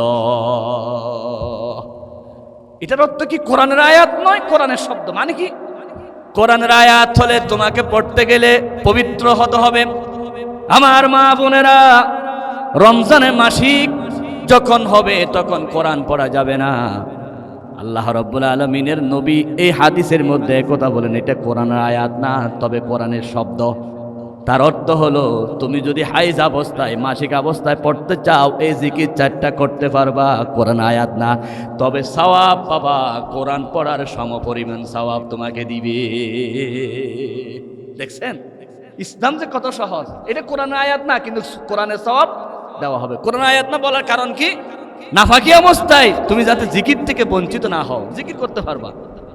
এটার অর্থ কি কোরআনের আয়াত নয়, কোরআনের শব্দ। মানে কি? কোরআনের আয়াত হলে তোমাকে পড়তে গেলে পবিত্র হতে হবে। আমার মা বোনেরা, রমজানের মাসিক যখন হবে তখন কোরআন পড়া যাবে না। আল্লাহ রাব্বুল আলামিনের নবী এই হাদিসের মধ্যে কথা বলেন, এটা কোরআনের আয়াত না, তবে কোরআনের শব্দ। তার অর্থ হলো, তুমি যদি হাইজ অবস্থায়, মাসিক অবস্থায় পড়তে চাও, এই জিকির 4টা করতে পারবা। কোরআন আয়াত না, তবে সওয়াব পাবা। কোরআন পড়ার সমপরিমাণ সওয়াব তোমাকে দিবে। দেখছেন ইসলাম যে কত সহজ। এটা কোরআন আয়াত না, কিন্তু কোরআনের সওয়াব দেওয়া হবে। কোরআন আয়াত না বলার কারণ কি? নাফাকি অবস্থায় তুমি যাতে জিকির থেকে বঞ্চিত না হও, জিকির করতে পারবা।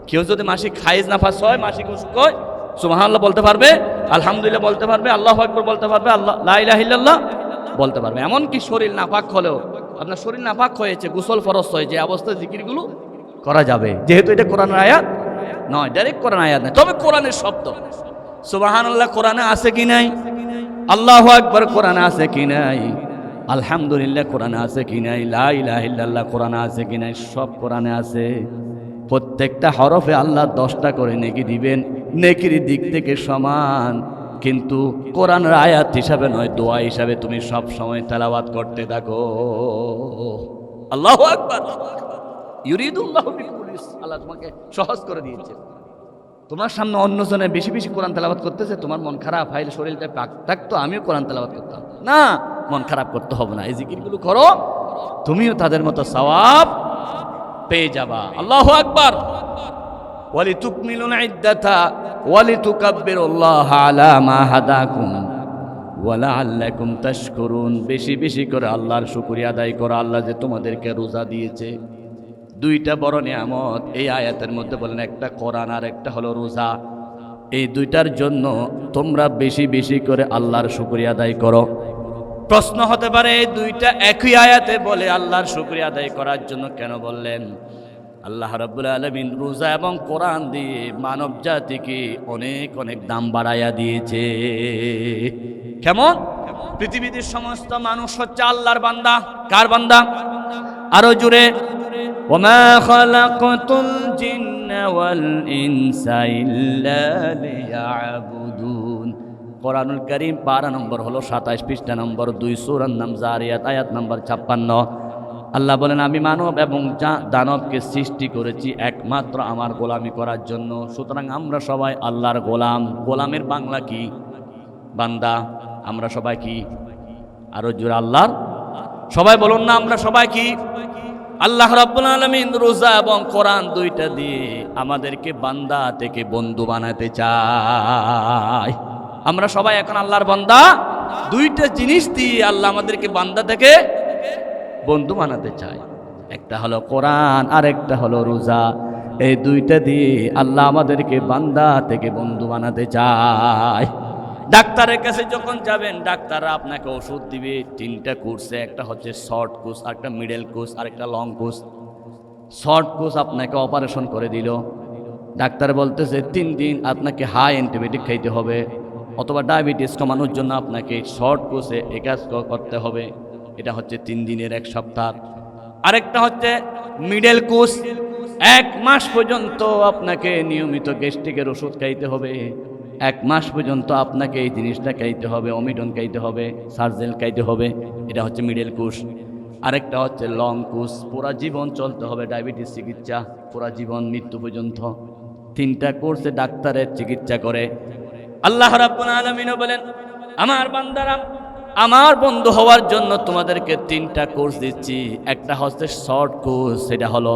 কেউ যদি মাসিক হাইজ নাফাস হয়, মাসিক অসুখ হয়, সুবহানাল্লাহ বলতে পারবে, আলহামদুলিল্লাহ বলতে পারবে, আল্লাহু আকবার বলতে পারবে, আল্লাহ লা ইলাহা ইল্লাল্লাহ বলতে পারবে। এমনকি শরীর নাপাক হলেও, আপনার শরীর নাপাক হয়েছে, গোসল ফরজ হয়, যে অবস্থায় জিকিরগুলো করা যাবে। যেহেতু এটা কোরআনের আয়াত নয়, ডাইরেক্ট কোরআন আয়াত নয়, তবে কোরআনের শব্দ। সুবহানাল্লাহ কোরআনে আছে কি নাই? আল্লাহু আকবার কোরআনে আছে কি নাই? আলহামদুলিল্লাহ কোরআনে আছে কি নাই? লা ইলাহা ইল্লাল্লাহ কোরআনে আছে কি নাই? সব কোরআনে আছে। প্রত্যেকটা হরফে আল্লাহ 10টা করে নেকি দিবেন, নেকির দিক থেকে সমান। কিন্তু কোরআনের আয়াত হিসাবে নয়, দোয়া হিসাবে তুমি সব সময় তেলাওয়াত করতে থাকো। আল্লাহু আকবার। ইউরিদুল্লাহু বিকুল ইউসর। আল্লাহ তোমাকে সহজ করে দিয়েছে। তোমার সামনে অন্যজনে বেশি বেশি কোরআন তেলাওয়াত করতেছে, তোমার মন খারাপ হয়, শরীরটা পাক থাকতো, আমিও কোরআন তেলাওয়াত করতাম না। মন খারাপ করতে হবে না, এই জিকিরগুলো করো, তুমিও তাদের মতো সওয়াব পেয়ে যাবা। আল্লাহু আকবার। ওয়ালিতুকমিলুল ইদ্দাতা ওয়ালিতুকাব্বিরুল্লাহ আলা মা হাদাকুম ওয়ালাআল্লাকুম তাশকুরুন। বেশি বেশি করে আল্লাহর শুকরিয়া আদায় করো, আল্লাহ যে তোমাদেরকে রোজা দিয়েছে। 2টা বড় নিয়ামত এই আয়াতের মধ্যে বলেন, একটা কোরআন আর একটা হলো রোজা। এই 2টার জন্য তোমরা বেশি বেশি করে আল্লাহর শুকরিয়া আদায় করো। প্রশ্ন হতে পারে, এই 2টা একই আয়াতে বলে আল্লাহর শুকরিয়া আদায় করার জন্য কেন বললেন? আল্লাহ রাব্বুল আলামিন রোজা এবং কোরআন দিয়ে মানব জাতিকে অনেক অনেক দাম বাড়াইয়া দিয়েছে। কেমন? পৃথিবীর সমস্ত মানুষ হচ্ছে আল্লাহর বান্দা। কার বান্দা? আরো জুড়ে, ওমা খালাকতুল জিন্না ওয়াল ইনসা ইল্লা লিয়াবুদুন। কোরআনুল কারীম পারা নম্বর হলো 27, পৃষ্ঠা নম্বর 2, সূরার নাম জারিয়াত, আয়াত নম্বর 56। আল্লাহ বলেন, আমি মানব এবং দানবকে সৃষ্টি করেছি একমাত্র আমার গোলামি করার জন্য। সুতরাং আমরা সবাই আল্লাহর গোলাম। গোলামের বাংলা কি? বান্দা। আমরা সবাই কি? আরো জোরে আল্লাহর। সবাই বলুন না, আমরা সবাই কি? আল্লাহ রাব্বুল আলামিন রোজা এবং কোরআন 2টা দিয়ে আমাদেরকে বান্দা থেকে বন্ধু বানাতে চায়। আমরা সবাই এখন আল্লাহর বান্দা। 2টা জিনিস দিয়ে আল্লাহ আমাদেরকে বান্দা থেকে বন্ধু বানাতে চায়। একটা হলো কোরআন আর একটা হলো রোজা। এই 2টা দিয়ে আল্লাহ আমাদেরকে বান্দা থেকে বন্ধু বানাতে চায়। ডাক্তারের কাছে যখন যাবেন, ডাক্তাররা আপনাকে ওষুধ দিবে 3টা কোর্সে। একটা হচ্ছে শর্ট কোর্স, আরেকটা মিডল কোর্স, আরেকটা লং কোর্স। শর্ট কোর্স আপনাকে অপারেশন করে দিল, ডাক্তার বলতেছে 3 দিন আপনাকে হাই অ্যান্টিবায়োটিক খাইতে হবে, অথবা ডায়াবেটিস কমানোর জন্য আপনাকে শর্ট কোর্সে এই কাজ করতে হবে। এটা হচ্ছে 3 দিনের 1 সপ্তাহ। আরেকটা হচ্ছে মিডল কোর্স, 1 মাস পর্যন্ত আপনাকে নিয়মিত গ্যাস্ট্রিকের ওষুধ খাইতে হবে। 1 মাস পর্যন্ত আপনাকে এই জিনিসটা খাইতে হবে, অমিডন খাইতে হবে, সার্জেল খাইতে হবে। এটা হচ্ছে মিডল কোর্স। আরেকটা হচ্ছে লং কোর্স, পুরা জীবন চলতে হবে ডায়াবেটিস চিকিৎসা, পুরা জীবন, মৃত্যু পর্যন্ত। 3টা কোর্সে ডাক্তারের চিকিৎসা করে। আল্লাহ রাব্বুল আলামিন বলেন, আমার বান্দারা, আমার বন্ধু হওয়ার জন্য তোমাদেরকে 3টা কোর্স দিচ্ছি। একটা হচ্ছে শর্ট কোর্স, সেটা হলো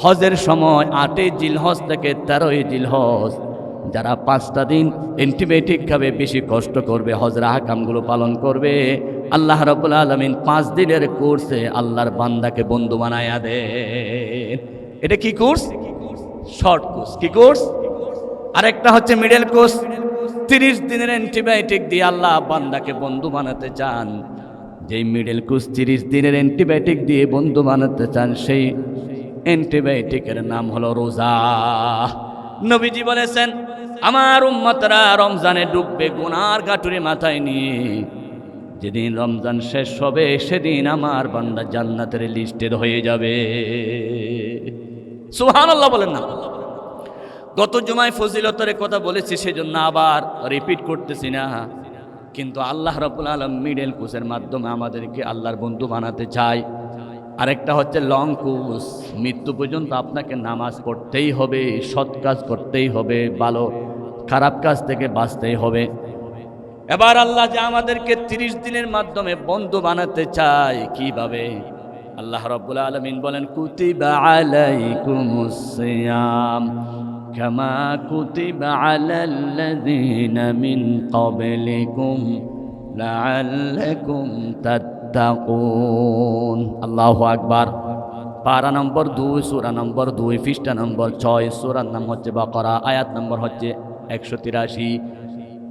হজের সময় 8ই জিলহজ থেকে 13ই জিলহজ যারা 5টা দিন অ্যান্টিবায়োটিক খাবে, বেশি কষ্ট করবে, হজের আহকামগুলো পালন করবে, আল্লাহ রাব্বুল আলামিন 5 দিনের কোর্সে আল্লাহর বান্দাকে বন্ধু বানায়া দেন। এটা কি কোর্স? Short course. কি কোর্স? আরেকটা হচ্ছে মিডল কোর্স, 30 দিনের অ্যান্টিবায়োটিক দিয়ে আল্লাহ বান্দাকে বন্ধু বানাতে চান। যেই মিডল কোর্স 30 দিনের অ্যান্টিবায়োটিক দিয়ে বন্ধু বানাতে চান, সেই অ্যান্টিবায়োটিকের নাম হলো রোজা। নবীজি বলেছেন, আমার উম্মতরা রমজানে ডুববে গুনার গাটুরি মাথায় নিয়ে। যেদিন রমজান শেষ হবে, সেদিন আমার বান্দা জান্নাতের লিস্টেড হয়ে যাবে। সুবহানাল্লাহ বলেন না? গত জুমায় ফজিলতের কথা বলেছি, সেজন্য আবার রিপিট করতেছি না। কিন্তু আল্লাহ রাব্বুল আলামিন মিডল কোর্সের মাধ্যমে আমাদেরকে আল্লাহর বন্ধু বানাতে চায়। আরেকটা হচ্ছে লং কোর্স, মৃত্যু পর্যন্ত আপনাকে নামাজ পড়তেই হবে, সৎ কাজ করতেই হবে, ভালো খারাপ কাজ থেকে বাঁচতেই হবে। এবার আল্লাহ যে আমাদেরকে 30 দিনের মাধ্যমে বন্ধু বানাতে চায়, কিভাবে? আল্লাহ রাব্বুল আলামিন বলেন, কুতিবা আলাইকুমুস সিয়াম কামা কুতিবা আলাল্লাযীনা মিন ক্বাবলিকুম লাআল্লাকুম তাত্তাকুন। আল্লাহু আকবার। পারা নম্বর 2, সূরা নম্বর 2, পৃষ্ঠা নম্বর 6, সূরার নাম হচ্ছে বাকারা, আয়াত নম্বর হচ্ছে 183।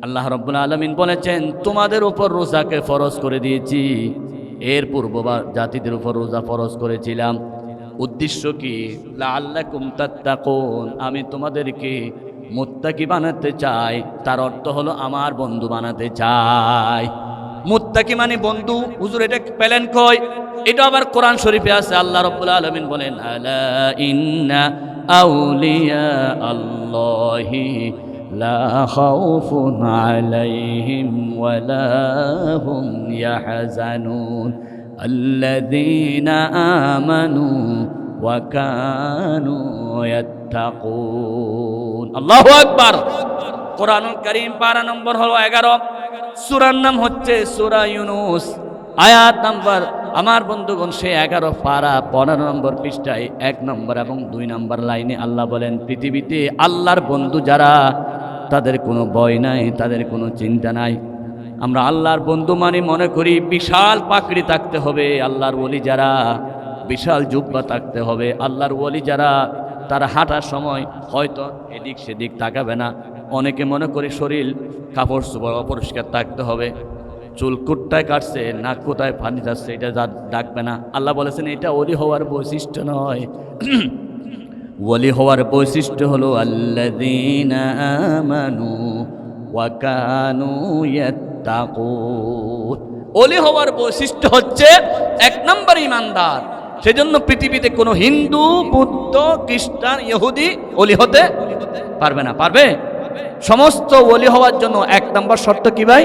আল্লাহ রাব্বুল আলামিন বলেছেন, তোমাদের উপর রোজাকে ফরজ করে দিয়েছি, এর পূর্ববার জাতিদের উপর রোজা ফরজ করেছিলাম। উদ্দেশ্য কি? লাআল্লাকুম তাত্তাকুন, আমি তোমাদেরকে মুত্তাকি বানাতে চাই। তার অর্থ হলো আমার বন্ধু বানাতে চাই। মুত্তাকি মানে বন্ধু। হুজুর এটা পেলেন কই? এটা আবার কোরআন শরীফে আছে। আল্লাহ রাব্বুল আলামিন বলেন, আলা ইন্না আউলিয়া আল্লাহি লা খাউফুন আলাইহিম ওয়ালা হুম ইয়াহজানুন আল্লাযীনা আমানু ওয়া কানু ইয়াত্তাকুন। আল্লাহু আকবার। কোরআনুল কারীম পারা নম্বর হলো 11, সূরার নাম হচ্ছে সূরা ইউনূস, আয়াত নাম্বার আমার বন্ধুগণ সে 11 পারা 15 নম্বর পৃষ্ঠায় 1 নম্বর এবং 2 নম্বর লাইনে আল্লাহ বলেন, পৃথিবীতে আল্লাহর বন্ধু যারা, তাদের কোনো ভয় নাই, তাদের কোনো চিন্তা নাই। আমরা আল্লাহর বন্ধু মানে মনে করি বিশাল পাকড়ি থাকতে হবে। আল্লাহর ওলি যারা, বিশাল জুব্বা থাকতে হবে। আল্লাহর ওলি যারা, তারা হাঁটার সময় হয়তো এদিক সেদিক তাকাবে না। অনেকে মনে করি শরীর কাপড় চোপড় অপরিষ্কার থাকতে হবে, চুল কোথায় কাটছে, নাক কোথায় পানি যাচ্ছে, এটা ডাকবে না। আল্লাহ বলেছেন এটা ওলি হওয়ার বৈশিষ্ট্য নয়। ওলি হওয়ার বৈশিষ্ট্য হলো আল্লাযীনা আমানু ওয়া কানু ইয়াত্তাকুন। ওলি হওয়ার বৈশিষ্ট্য হচ্ছে 1 নম্বর ইমানদার। সেজন্য পৃথিবীতে কোনো হিন্দু, বুদ্ধ, খ্রিস্টান, ইহুদি ওলি হতে পারবে না। পারবে? সমস্ত ওলি হওয়ার জন্য 1 নম্বর শর্ত কি ভাই?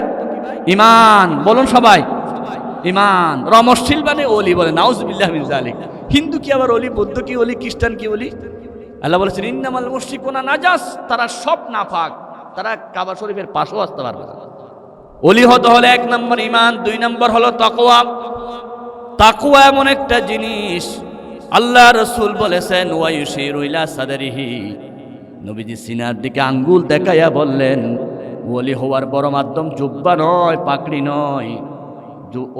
ঈমান। বলুন সবাই, ঈমান। রমশীল মানে ওলি বলে, নাউজুবিল্লাহ মিন যালিক। হিন্দু কি আবার ওলি, বৌদ্ধ কি ওলি, খ্রিস্টান কি ওলি? আল্লাহ বলেছেন, ইন্নামাল মুশরিকুনা নাজাস, তারা সব নাপাক, তারা কাবা শরীফের পাশেও আসতে পারবে না। ওলি হতে হলে 1 নম্বর ঈমান, 2 নম্বর হলো তাকওয়া। তাকওয়া এমন একটা জিনিস, আল্লাহ রাসূল বলেছেন, ওয়া ইউশিরু ইলা সাদরিহি, নবীজি সিনার দিকে আঙ্গুল দেখাইয়া বললেন, ওলি হওয়ার বড় মাধ্যম জুব্বা নয়, পাকড়ি নয়,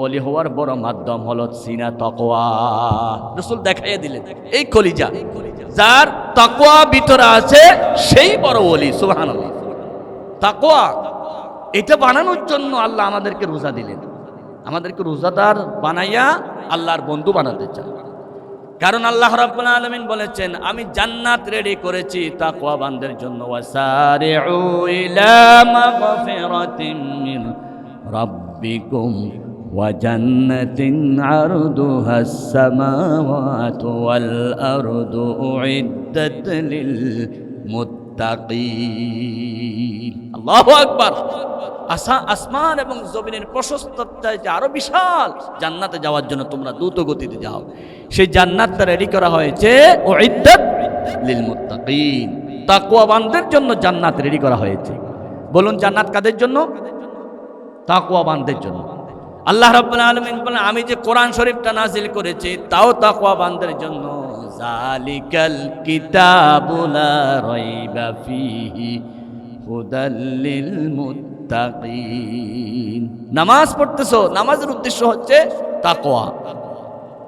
ওলি হওয়ার বড় মাধ্যম হলো সিনা, তাকওয়া। রাসূল দেখাইয়া দিলেন এই কলিজা, যার তাকওয়া ভিতরে আছে সেই বড় ওলি। সুবহানাল্লাহ। তাকওয়া এটা বানানোর জন্য আল্লাহ আমাদেরকে রোজা দিলেন, আমাদেরকে রোজাদার বানাইয়া আল্লাহর বন্ধু বানাতে চান। কারণ আল্লাহ রাব্বুল আলামিন বলেছেন, আমি জান্নাত রেডি করেছি তাকওয়াবানদের জন্য। ওয়াসারিউ ইলা মাগফিরাতিন মিন রাব্বিকুম ওয়া জান্নাতিন আরদুহাস সামাওয়াতু ওয়াল আরদু উইদ্দাত লিল মুত্তাকিন। আল্লাহু আকবার। আসমান এবং জমিনের প্রশস্ততা যে আরো বিশাল। জান্নাতে যাওয়ার জন্য তোমরা দ্রুত গতিতে যাও। সেই জান্নাতটা রেডি করা হয়েছে উইদ্দাত লিল মুত্তাকিন, তাকওয়াবানদের জন্য জান্নাত রেডি করা হয়েছে। বলুন জান্নাত কাদের জন্য? তাকওয়াবানদের জন্য। আল্লাহ রাব্বুল আলামিন বলেন, আমি যে কোরআন শরীফটা নাজিল করেছি তাও তাকওয়াবানদের জন্য। যালিকাল কিতাবু লা রাইবা ফীহি হুদাল লিল মুত্তাকিন। নামাজ পড়তেছো, নামাজের উদ্দেশ্য হচ্ছে তাকওয়া।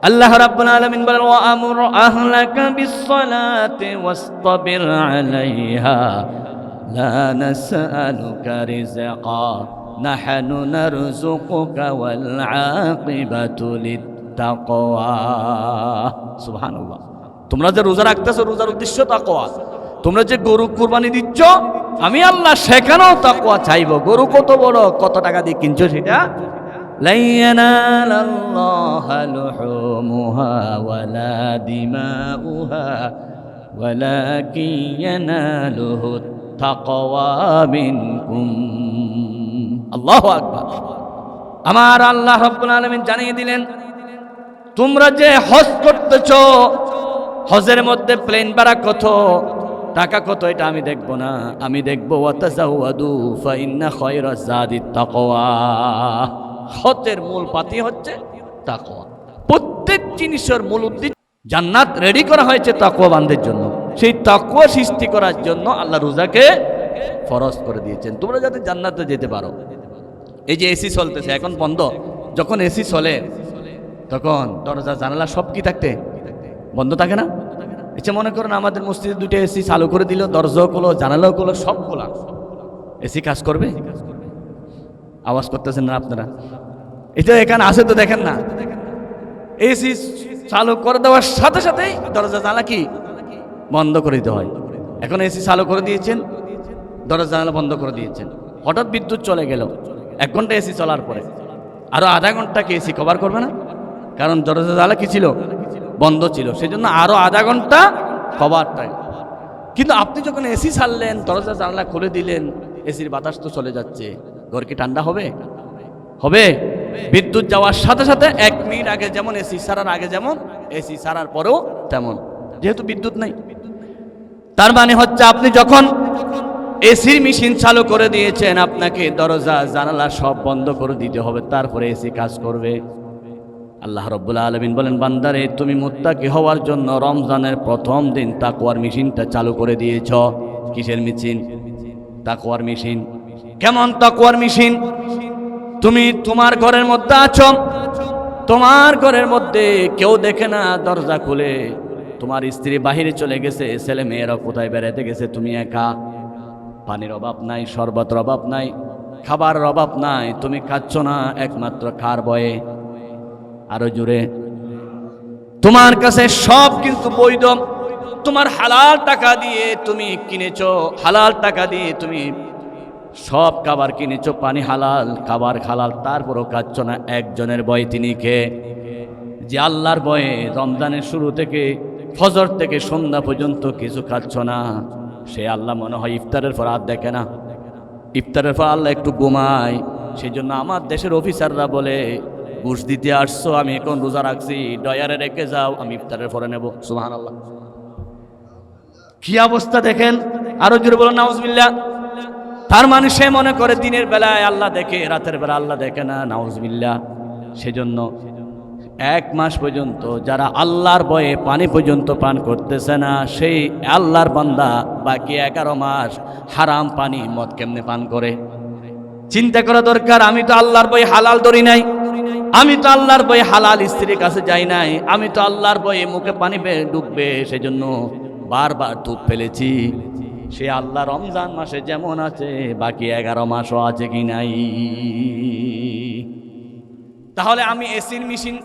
আল্লাহ রাব্বুল আলামিন বলেন, ওয়া আমুর আহলাকা বিসসালাতি ওয়াসতাবির আলাইহা লা নাসআলুকা রিজকা নাহনু নারযুকুকা ওয়াল আকিবাতু লিত্তাকওয়া। সুবহানাল্লাহ। তোমরা যে রোজা রাখতেছো, রোজার উদ্দেশ্য তাকওয়া। তোমরা যে গরু কুরবানি দিচ্ছ, আমি আল্লাহ সেখানেও তাকওয়া চাইব। গরু কত বড়, কত টাকা দিয়ে কিনছো সেটা? লা ইয়ানালাল্লাহা লুহুমুহা ওয়ালা দিমাউহা ওয়ালাকিন ইয়ানালুহুত তাকওয়া মিনকুম। আল্লাহু আকবার। আমার আল্লাহ রাব্বুল আলামিন জানিয়ে দিলেন, তোমরা যে হজ করতেছ, হজের মধ্যে প্লেন ভাড়া কত, টাকা কত, এটা আমি দেখব না। আমি দেখব ওয়াতাজাওয়াদু ফাইন্না খায়রাজ যাদিত তাকওয়া। হজের মূল পাতি হচ্ছে তাকওয়া। প্রত্যেক জিনিসের মূল উদ্দেশ্য, জান্নাত রেডি করা হয়েছে তাকওয়াবানদের জন্য। সেই তাকওয়া সৃষ্টি করার জন্য আল্লাহ রোজাকে ফরজ করে দিয়েছেন, তোমরা যাতে জান্নাতে যেতে পারো। এই যে এসি চলতেছে এখন বন্ধ, যখন এসি চলে তখন দরজা জানালা সব কি থাকতে বন্ধ থাকে না? আচ্ছা মনে করেন আমাদের মসজিদে দুটো এসি চালু করে দিল, দরজাও খোলো জানালাও খোলো সব খোলা, এসি কাজ করবে? আওয়াজ করতেছেন না আপনারা? এটা এখানে আসে তো দেখেন না, এসি চালু করে দেওয়ার সাথে সাথেই দরজা জানালা কি বন্ধ করে দিতে হয়। এখন এসি চালু করে দিয়েছেন, দরজা জানালা বন্ধ করে দিয়েছেন, হঠাৎ বিদ্যুৎ চলে গেল, 1 ঘন্টা এসি চলার পরে আরো আধা ঘন্টা কি এসি কভার করবে না? কারণ দরজা জানালা কি ছিল, বন্ধ ছিল, সেই জন্য আরো আধা ঘন্টা কভার টাইম। কিন্তু আপনি যখন এসি ছাড়লেন, দরজা জানালা খুলে দিলেন, এসির বাতাস তো চলে যাচ্ছে, ঘর কি ঠান্ডা হবে? হবে? বিদ্যুৎ যাওয়ার সাথে সাথে 1 মিনিট আগে যেমন এসি ছাড়ার আগে যেমন, এসি ছাড়ার পরেও তেমন, যেহেতু বিদ্যুৎ নাই। তার মানে হচ্ছে আপনি যখন এসির মেশিন চালু করে দিয়েছেন, আপনাকে দরজা জানালা সব বন্ধ করে দিতে হবে, তারপরে এসি কাজ করবে। আল্লাহ রাব্বুল আলামিন বলেন, বান্দারে তুমি মুত্তাকি হওয়ার জন্য রমজানের প্রথম দিন তাকওয়ার মেশিনটা চালু করে দিয়েছ। কিসের মেশিন? তাকওয়ার মেশিন। কেমন তাকওয়ার মেশিন? তুমি তোমার ঘরের মধ্যে আছো, তোমার ঘরের মধ্যে কেউ দেখে না, দরজা খুলে তোমার স্ত্রী বাহিরে চলে গেছে, ছেলে মেয়েরা কোথায় বেড়াতে গেছে, তুমি একা, পানির অভাব নাই, শরবতের অভাব নাই, খাবারের অভাব নাই, তুমি খাচ্ছ না একমাত্র খার বয়ে। আরো জোরে, তোমার কাছে সব কিন্তু বৈধ, তোমার হালাল টাকা দিয়ে তুমি কিনেছো, হালাল টাকা দিয়ে তুমি সব খাবার কিনেছো, পানি হালাল, খাবার হালাল, তারপরও খাচ্ছ না। একজনের ভয়ে, তিনি কে? যে আল্লাহর ভয়ে রমজানের শুরু থেকে ফজর থেকে সন্ধ্যা পর্যন্ত কিছু খাচ্ছ না, সে আল্লাহ মনে হয় ইফতারের পর আর দেখে না, ইফতারের পর আল্লাহ একটু ঘুমায়। সেই জন্য আমার দেশের অফিসাররা বলে, ঘুষ দিতে আসছো, আমি এখন রোজা রাখছি, ডয়ারে রেখে যাও, আমি ইফতারের পরে নেব। সুবহানাল্লাহ, কি অবস্থা দেখেন। আরো জোরে বলো নাউজুবিল্লাহ। তার মানে সে মনে করে দিনের বেলায় আল্লাহ দেখে, রাতের বেলা আল্লাহ দেখে না, নাউজুবিল্লাহ। সেজন্য 1 মাস পর্যন্ত যারা আল্লাহর ভয়ে পানি পর্যন্ত পান করতেছে না, সেই আল্লাহর বান্দা বাকি 11 মাস হারাম পানি মদ কেমনে পান করে? চিন্তা করা দরকার। আমি তো আল্লাহর ভয়ে হালাল ধরি নাই, আমি তো আল্লাহর ভয়ে হালাল স্ত্রীর কাছে যাই নাই, আমি তো আল্লাহর ভয়ে মুখে পানি ডুববে সেজন্য বারবার দুধ ফেলেছি। সে আল্লাহ রমজান মাসে যেমন আছে, বাকি 11 মাসও আছে কি নাই? তাহলে আমি এসির মেশিন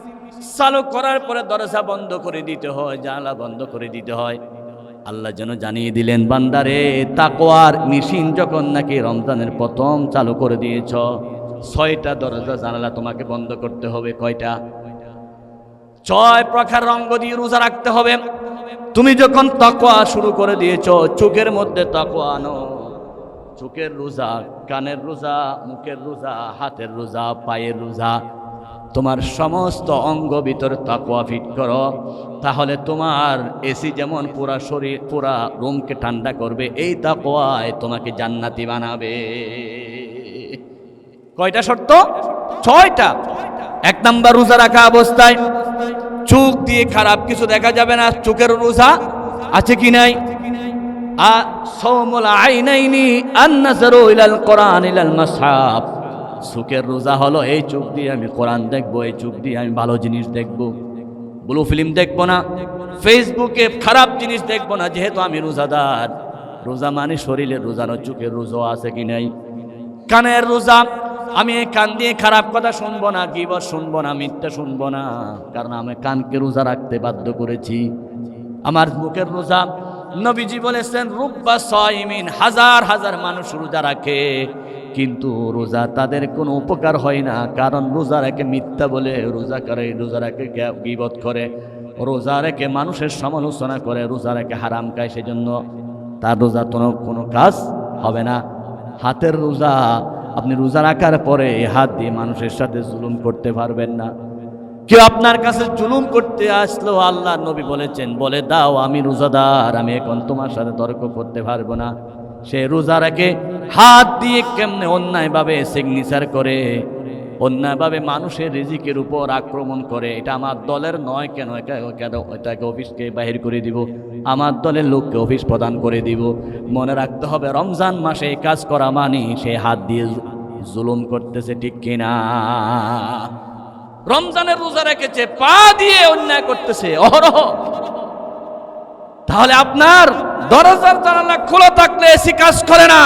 চালু করার পরে দরজা বন্ধ করে দিতে হয়, জানালা বন্ধ করে দিতে হয়। আল্লাহ যেন জানিয়ে দিলেন, বান্দারে তাকওয়ার মেশিন যখন নাকি রমজানের প্রথম চালু করে দিয়েছ, 6টা দরজা জানালা তোমাকে বন্ধ করতে হবে। কয়টা? 6 প্রকার রঙ্গ দিয়ে রোজা রাখতে হবে। তুমি যখন তাকওয়া শুরু করে দিয়েছ, চোখের মধ্যে তাকওয়া আনো, চোখের রোজা, কানের রোজা, মুখের রোজা, হাতের রোজা, পায়ের রোজা, তোমার সমস্ত অঙ্গ ভিতরে তাকওয়া ফিট করো। তাহলে তোমার এসি যেমন পুরা শরীর, পুরা রুমকে ঠান্ডা করবে, এই তাকওয়ায় তোমাকে জান্নাতি বানাবে। কয়টা শর্ত? 6টা। 1 নাম্বার, রোজা রাখা অবস্থায় চোখ দিয়ে খারাপ কিছু দেখা যাবে না, চোখের রোজা আছে কি নাই? সাওমুল আইনাইনি আন-নাযরু ইলাল কোরআন ইলাল মাসহাব। চোখের রোজা হলো এই চোখ দিয়ে আমি কোরআন দেখবো, এই চোখ দিয়ে আমি ভালো জিনিস দেখবো, ব্লু ফিল্ম দেখবো না, ফেসবুকে খারাপ জিনিস দেখবো না, যেহেতু আমি রোজাদার। রোজা মানে শরীরের রোজা নয়, চোখের রোজা আছে কি নাই? কানের রোজা, আমি এই কান দিয়ে খারাপ কথা শুনবো না, গীবত শুনবো না, মিথ্যা শুনবো না, কারণ আমি কানকে রোজা রাখতে বাধ্য করেছি। আমার মুখের রোজা, নবীজি বলেছেন, রুব্বা সাইমিন, হাজার হাজার মানুষ রোজা রাখে, কিন্তু রোজা তাদের কোনো উপকার হয় না, কারণ রোজা রেখে মিথ্যা বলে, রোজা করে, রোজা রেখে গীবত করে, রোজা রেখে মানুষের সমালোচনা করে, রোজা রেখে হারাম খায়, সেজন্য তার রোজা কোনো কাজ হবে না। হাতের রোজা, আপনি রোজা রাখার পরে হাত দিয়ে মানুষের সাথে জুলুম করতে পারবেন না, কেউ আপনার কাছে জুলুম করতে আসলো, আল্লাহ নবী বলেছেন, বলে দাও আমি রোজাদার, আমি এখন তোমার সাথে তর্ক করতে পারবো না। সে রোজা রাখে, হাত দিয়ে কেমনে অন্যায়ভাবে সিগনেচার করে, অন্যায়ভাবে মানুষের রিজিকের উপর আক্রমণ করে। এটা আমার দলের নয়, কেন এটাকে অফিসকে বাহির করে দিব, আমার দলের লোককে অফিস প্রদান করে দিব। মনে রাখতে হবে রমজান মাসে কাজ করা মানে সে হাত দিয়ে জুলুম করতেছে, ঠিক কিনা? রমজানের রোজা রেখেছে, পা দিয়ে অন্যায় করতেছে অহরহ। তাহলে আপনার দরজার জানালা খোলা থাকলে এসি কাজ করে না,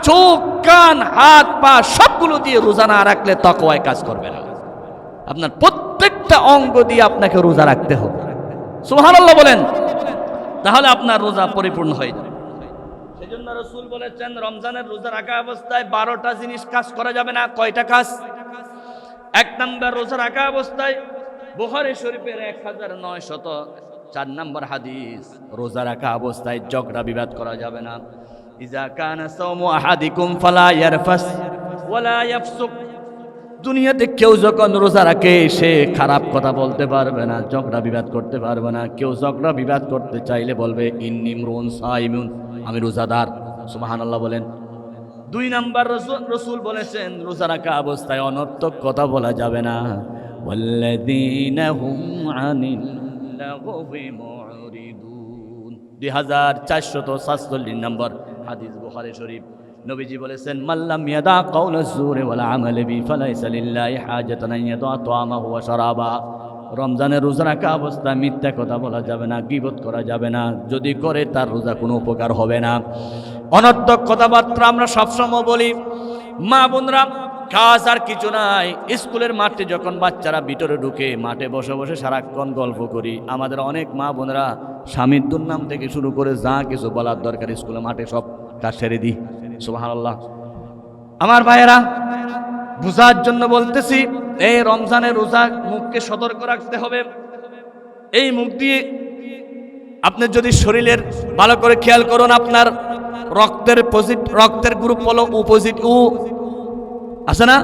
চোখ কান হাত পা সবগুলো দিয়ে রোজা না রাখলে তাকওয়ায় কাজ করবে না। আপনার প্রত্যেকটা অঙ্গ দিয়ে আপনাকে রোজা রাখতে হবে, সুবহানাল্লাহ বলেন, তাহলে আপনার রোজা পরিপূর্ণ হয়ে যাবে। সেজন্য রাসূল বলেছেন রমজানের রোজা রাখা অবস্থায় 12টা জিনিস কাজ করা যাবে না। কয়টা কাজ? এক নম্বর, রোজা রাখা অবস্থায় বুখারী শরীফের 1904 নম্বর হাদিস, রোজা রাখা অবস্থায় ঝগড়া বিবাদ করা যাবে না। ইজা কানা সাওমু আহাদিকুম ফালা ইয়ারফাস ওয়ালা ইয়াফসুক। দুনিয়াতে কেউ যখন রোজা রাখে সে খারাপ কথা বলতে পারবে না, ঝগড়া বিবাদ করতে পারবে না। কেউ ঝগড়া বিবাদ করতে চাইলে বলবে ইন্নী ইমরুন সাইমুন, আমি রোজাদার। সুবহানাল্লাহ বলেন। 2 নাম্বার, রাসূল বলেছেন রোজা রাখা অবস্থায় অনর্থক কথা বলা যাবে না। ওয়াল্লাযীনা হুম আনিল লাগবি মুরিদুন, 2447 নম্বর হাদিস বুখারী শরীফ। নবীজি বলেছেন মাল্লাম ইয়াদা কাওলাজ জুরি ওয়াল আমাল বি ফালাইসা লিল্লাহি হাজাতুন আন ইয়াদা তাআমাহু ওয়া শারাবা। রমজানের রোজা রাখা অবস্থায় মিথ্যা কথা বলা যাবে না, গীবত করা যাবে না, যদি করে তার রোজা কোনো উপকার হবে না। অনর্থক কথাবার্তা আমরা সবসময় বলি। মা বোনরা, কাজ আর কিছু নাই। স্কুলের মাঠে যখন বাচ্চারা ভিতরে ঢুকে, মাঠে বসে বসে সারাক্ষণ গল্প করি। আমাদের অনেক মা বোনরা স্বামীর দুর্নাম থেকে শুরু করে যা কিছু বলার দরকার স্কুলের মাঠে সব কাজ সেরে দিই। সুবহানাল্লাহ। আমার ভাইয়েরা, বুঝার জন্য বলতেছি, এই রমজানের রোজা মুখকে সতর্ক রাখতে হবে। এই মুখ দিয়ে আপনি যদি শরীরের ভালো করে খেয়াল করুন, আপনার রক্তের গ্রুপ হলো ও পজিটিভ, ও আছে না,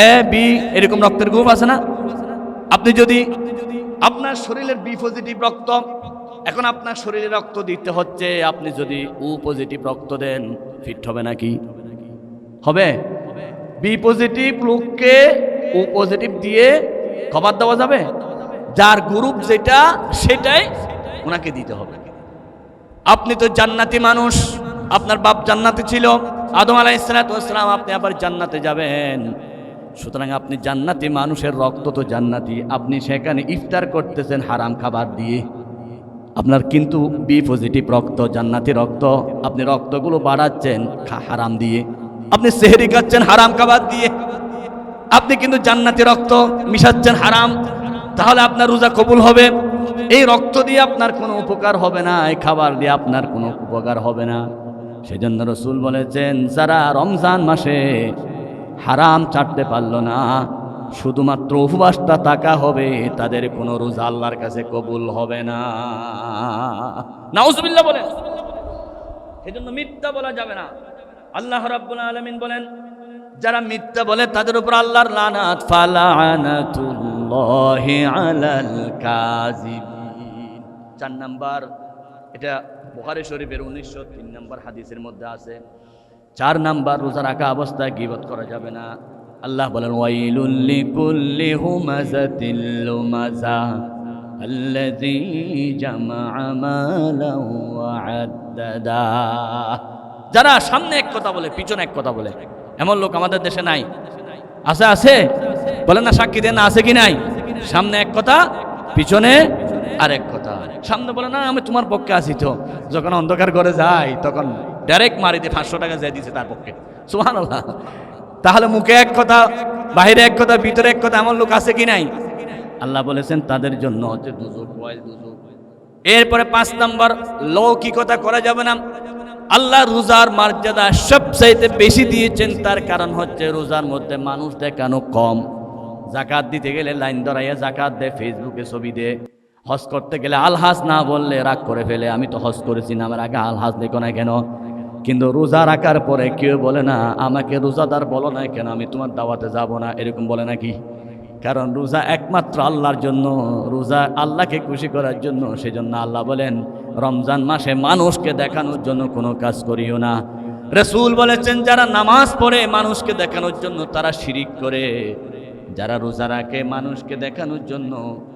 এ বি এরকম রক্তের গ্রুপ আছে না। আপনি যদি আপনার শরীরের বি পজিটিভ রক্ত, এখন আপনার শরীরে রক্ত দিতে হচ্ছে, আপনি যদি ও পজিটিভ রক্ত দেন ফিট হবে নাকি? হবে? বি পজিটিভ লোককে ও পজিটিভ দিয়ে খবর দেওয়া যাবে? যার গ্রুপ যেটা সেটাই ওনাকে দিতে হবে। আপনি তো জান্নাতি মানুষ, আপনার বাপ জান্নাতে ছিল, আদম আলাইহিস সালাম, আপনি আবার জান্নাতে যাবেন। সুতরাং আপনি জান্নাতি মানুষের রক্ত তো জান্নাতি, আপনি সেখানে ইফতার করতেছেন হারাম খাবার দিয়ে। আপনার কিন্তু বি পজিটিভ রক্ত, জান্নাতি রক্ত, আপনি রক্তগুলো বাড়াচ্ছেন হারাম দিয়ে। আপনি সেহরি খাচ্ছেন হারাম খাবার দিয়ে, আপনি কিন্তু জান্নাতি রক্ত মিশাচ্ছেন হারাম। তাহলে আপনার রোজা কবুল হবে? এই রক্ত দিয়ে আপনার কোনো উপকার হবে না, এই খাবার দিয়ে আপনার কোনো উপকার হবে না। সেজন্য রাসূল বলেছেন যারা রমজান মাসে হারাম ছাড়তে পারল না, শুধুমাত্র উপবাসটা থাকা হবে, তাদের কোনো রোজা আল্লাহর কাছে কবুল হবে না। নাউজুবিল্লাহ বলেন। সেজন্য মিথ্যা বলা যাবে না। আল্লাহ রাব্বুল আলামিন বলেন যারা মিথ্যা বলে তাদের উপর আল্লাহর লানাত, ফালানাতুল্লাহি আলাল কাযিবিন। 4 নাম্বার, এটা বুখারী শরীফের 1903 নম্বর হাদিসের মধ্যে আছে। 4 নাম্বার, রোজা রাখা অবস্থায় গীবত করা যাবে না। আল্লাহ বলেন ওয়াইলুল লিকুল্লি হুমাযাতিল লুমাযা আল্লাযী জামাআ মালান ওয়া আদ্দাদা। যারা সামনে এক কথা বলে পিছনে এক কথা বলে, এমন লোক আমাদের দেশে নাই? আছে? আছে বলেন না, সাক্ষী দেন না, আছে কি নাই? সামনে এক কথা পিছনে আরেক কথা। সামনে বলে না আমি তোমার পক্ষে আছি, তো যখন অন্ধকার ঘরে যাই তখন ডাইরেক্ট মারি দিয়ে 500 টাকা দিয়ে দিছে তার পক্ষে। সুবহানাল্লাহ। তাহলে মুখে এক কথা, বাইরে এক কথা, ভিতরে এক কথা, এমন লোক আছে কি নাই? আল্লাহ বলেছেন তাদের জন্য হচ্ছে দুজক, ওয়াইল দুজক। এরপরে 5 নাম্বার, লৌকিকতা করা যাবে না। আল্লাহ রোজার মর্যাদা সবচাইতে বেশি দিয়েছেন, তার কারণ হচ্ছে রোজার মধ্যে মানুষ দেখানো কম। যাকাত দিতে গেলে লাইন ধরাইয়া যাকাত দেয়, ফেসবুকে ছবি দেয়। হজ করতে গেলে আলহাজ না বললে রাগ করে ফেলে, আমি তো হজ করেছি না, আমার আগে আলহাজ দেখো না কেন। কিন্তু রোজা রাখার পরে কেউ বলে না আমাকে রোজাদার বলো না কেন, আমি তোমার দাওয়াতে যাব না, এরকম বলে নাকি? কারণ রোজা একমাত্র আল্লাহর জন্য, রোজা আল্লাহকে খুশি করার জন্য। সেজন্য আল্লাহ বলেন রমজান মাসে মানুষকে দেখানোর জন্য কোনো কাজ করিও না। রাসূল বলেছেন যারা নামাজ পড়ে মানুষকে দেখানোর জন্য তারা শিরিক করে, যারা রোজা রাখে মানুষকে দেখানোর জন্য।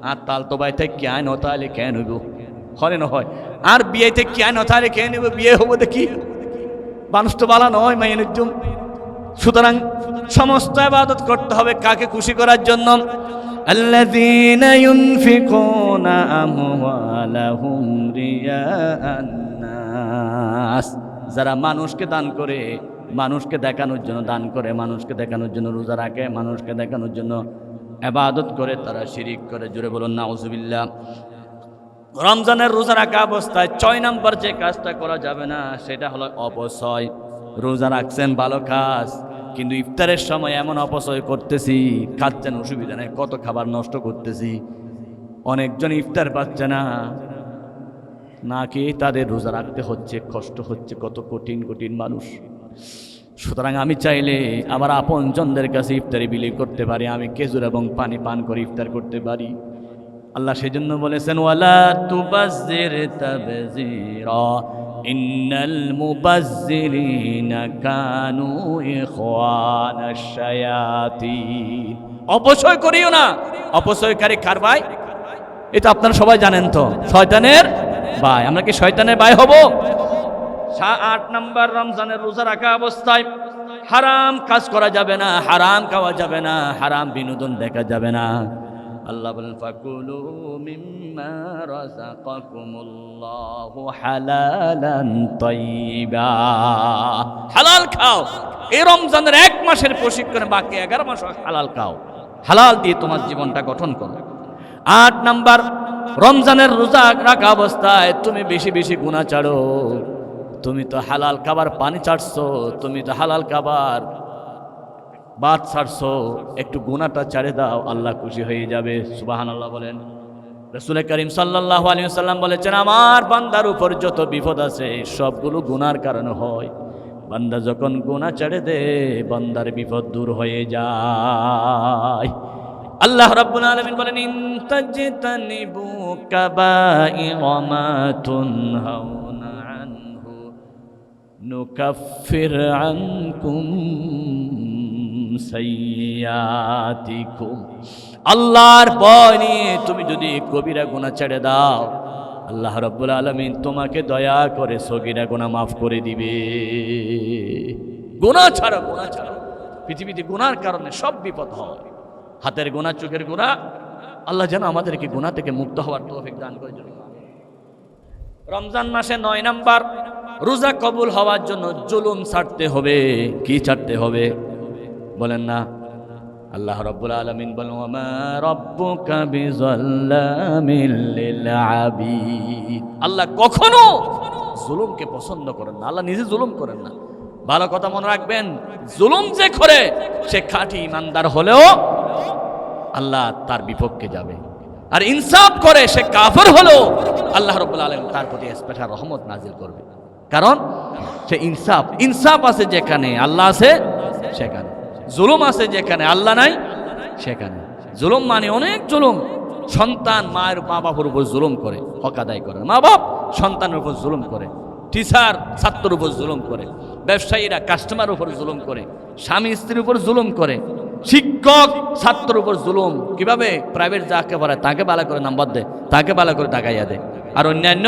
আর তাল তো বাইতে কে নতালে কে নেব হরে না হয়, আর বিয়েতে কে নতালে কে নেব, বিয়ে হবো দেখি মানুষ তো বালা নয় মাইনের জন্য। সুতরাং সমস্ত ইবাদত করতে হবে কাকে খুশি করার জন্য? আল্লাযীনা ইউনফিকুনা আমওয়ালাহুম রিয়াআন নাস, যারা মানুষকে দান করে, মানুষকে দেখানোর জন্য দান করে, মানুষকে দেখানোর জন্য রোজা রাখে, মানুষকে দেখানোর জন্য ইবাদত করে, তারা শিরিক করে। জোরে বলুন নাউজুবিল্লাহ। রমজানের রোজা রাখা অবস্থায় 6 নম্বর যে কাজটা করা যাবে না সেটা হলো অপচয়। রোজা রাখছেন ভালো কাজ, কিন্তু ইফতারের সময় এমন অপচয় করতেছি, খাচ্ছেন অসুবিধা নেই, কত খাবার নষ্ট করতেছি। অনেকজন ইফতার পাচ্ছে না, নাকি তাদের রোজা রাখতে হচ্ছে, কষ্ট হচ্ছে, কত কঠিন কঠিন মানুষ। সুতরাং আমি চাইলে আমার আপনজনদের কাছে ইফতারি বিলি করতে পারি, আমি খেজুর এবং পানি পান করে ইফতার করতে পারি। আল্লাহ সেজন্য বলেছেন ওয়ালা তুবাজ্জির তাবযীরা ইন্নাল মুবাজ্জিরিনা কানু ইখওয়ানাশ শায়াতিন। অপচয় করিও না। অপচয়কারী কার ভাই? এটা আপনারা সবাই জানেন তো, শয়তানের ভাই। আমরা কি শয়তানের ভাই হব? 8 নম্বর রমজানের রোজা রাখা অবস্থায় হারাম কাজ করা যাবে না, হারাম খাওয়া যাবে না, হারাম বিনোদন দেখা যাবে না। আল্লাহ বলেন ফাকুলু মিম্মা রাযাকাকুমুল্লাহু হালালান তাইয়্যিবা। হালাল খাও। এই রমজানের 1 মাসের প্রশিক্ষণে বাকি 11 মাস হালাল খাও, হালাল দিয়ে তোমার জীবনটা গঠন করো। 8 নাম্বার, রমজানের রোজা রাখা অবস্থায় তুমি বেশি বেশি গুনাহ ছাড়ো। তুমি তো হালাল খাবার পানি ছাড়ছো, তুমি তো হালাল খাবার বাদ ছাড়ছো, একটু গুনাহটা ছাড়ে দাও, আল্লাহ খুশি হয়ে যাবে। সুবহানাল্লাহ বলেন। রাসূল করিম সাল্লাল্লাহু আলাইহি ওয়াসাল্লাম বলেছেন আমার বান্দার উপর যত বিপদ আছে সবগুলো গুনার কারণে হয়। বান্দা যখন গুনাহ ছেড়ে দেয় বান্দার বিপদ দূর হয়ে যায়। আল্লাহ রাব্বুল আলামিন বলেন ইন তাজতানিবু কাবাইরা মা তুনহাউনা আনহু নুকাফির আনকুম সাইয়্যাতিকুম। আল্লাহর ভয় নিয়ে তুমি যদি কবিরা গুনাহ ছেড়ে দাও আল্লাহ রাব্বুল আলামিন তোমাকে দয়া করে সগীরা গুনাহ মাফ করে দিবে। গুনাহ ছাড়ো, গুনাহ ছাড়ো। পৃথিবীতে গুনার কারণে সব বিপদ হয়। হাতের গুনাহ, চোখের গুনাহ। আল্লাহ যেন আমাদেরকে গুনাহ থেকে মুক্ত হওয়ার তৌফিক দান করে। রমজান মাসে 9 নাম্বার, রোজা কবুল হওয়ার জন্য জুলুম ছাড়তে হবে। কি ছাড়তে হবে বলেন না? আল্লাহ রাব্বুল আলামিন বলেন ওয়ামা রাব্বুকা বিযাল্লামিল লিল আবিদ। আল্লাহ কখনো জুলুমকে পছন্দ করেন না, আল্লাহ নিজে জুলুম করেন না। ভালো কথা মনে রাখবেন, জুলুম যে করে সে খাঁটি ইমানদার হলেও আল্লাহ তার বিপক্ষে যাবে, আর ইনসাফ করে সে কাফের হলেও আল্লাহ রাব্বুল আলামিন তার প্রতি স্পেশাল রহমত নাজিল করবে। কারণ সে ইনসাফ আছে যেখানে আল্লাহ আছে সেখানে, জুলুম আছে যেখানে আল্লাহ নাই সেখানে। জুলুম মানে অনেক জুলুম। সন্তান মা বাবার উপর জুলুম করে, হক আদায় করে। মা বাপ সন্তানের উপর জুলুম করে, টিচার ছাত্রের উপর জুলুম করে, ব্যবসায়ীরা কাস্টমার উপর জুলুম করে, স্বামী স্ত্রীর উপর জুলুম করে, শিক্ষক ছাত্রের উপর জুলুম। কিভাবে? প্রাইভেট যাকে পড়ায় তাকে ভালো করে নাম্বার দেয়, তাকে ভালো করে টাকাইয়া দেয়, আর অন্যান্য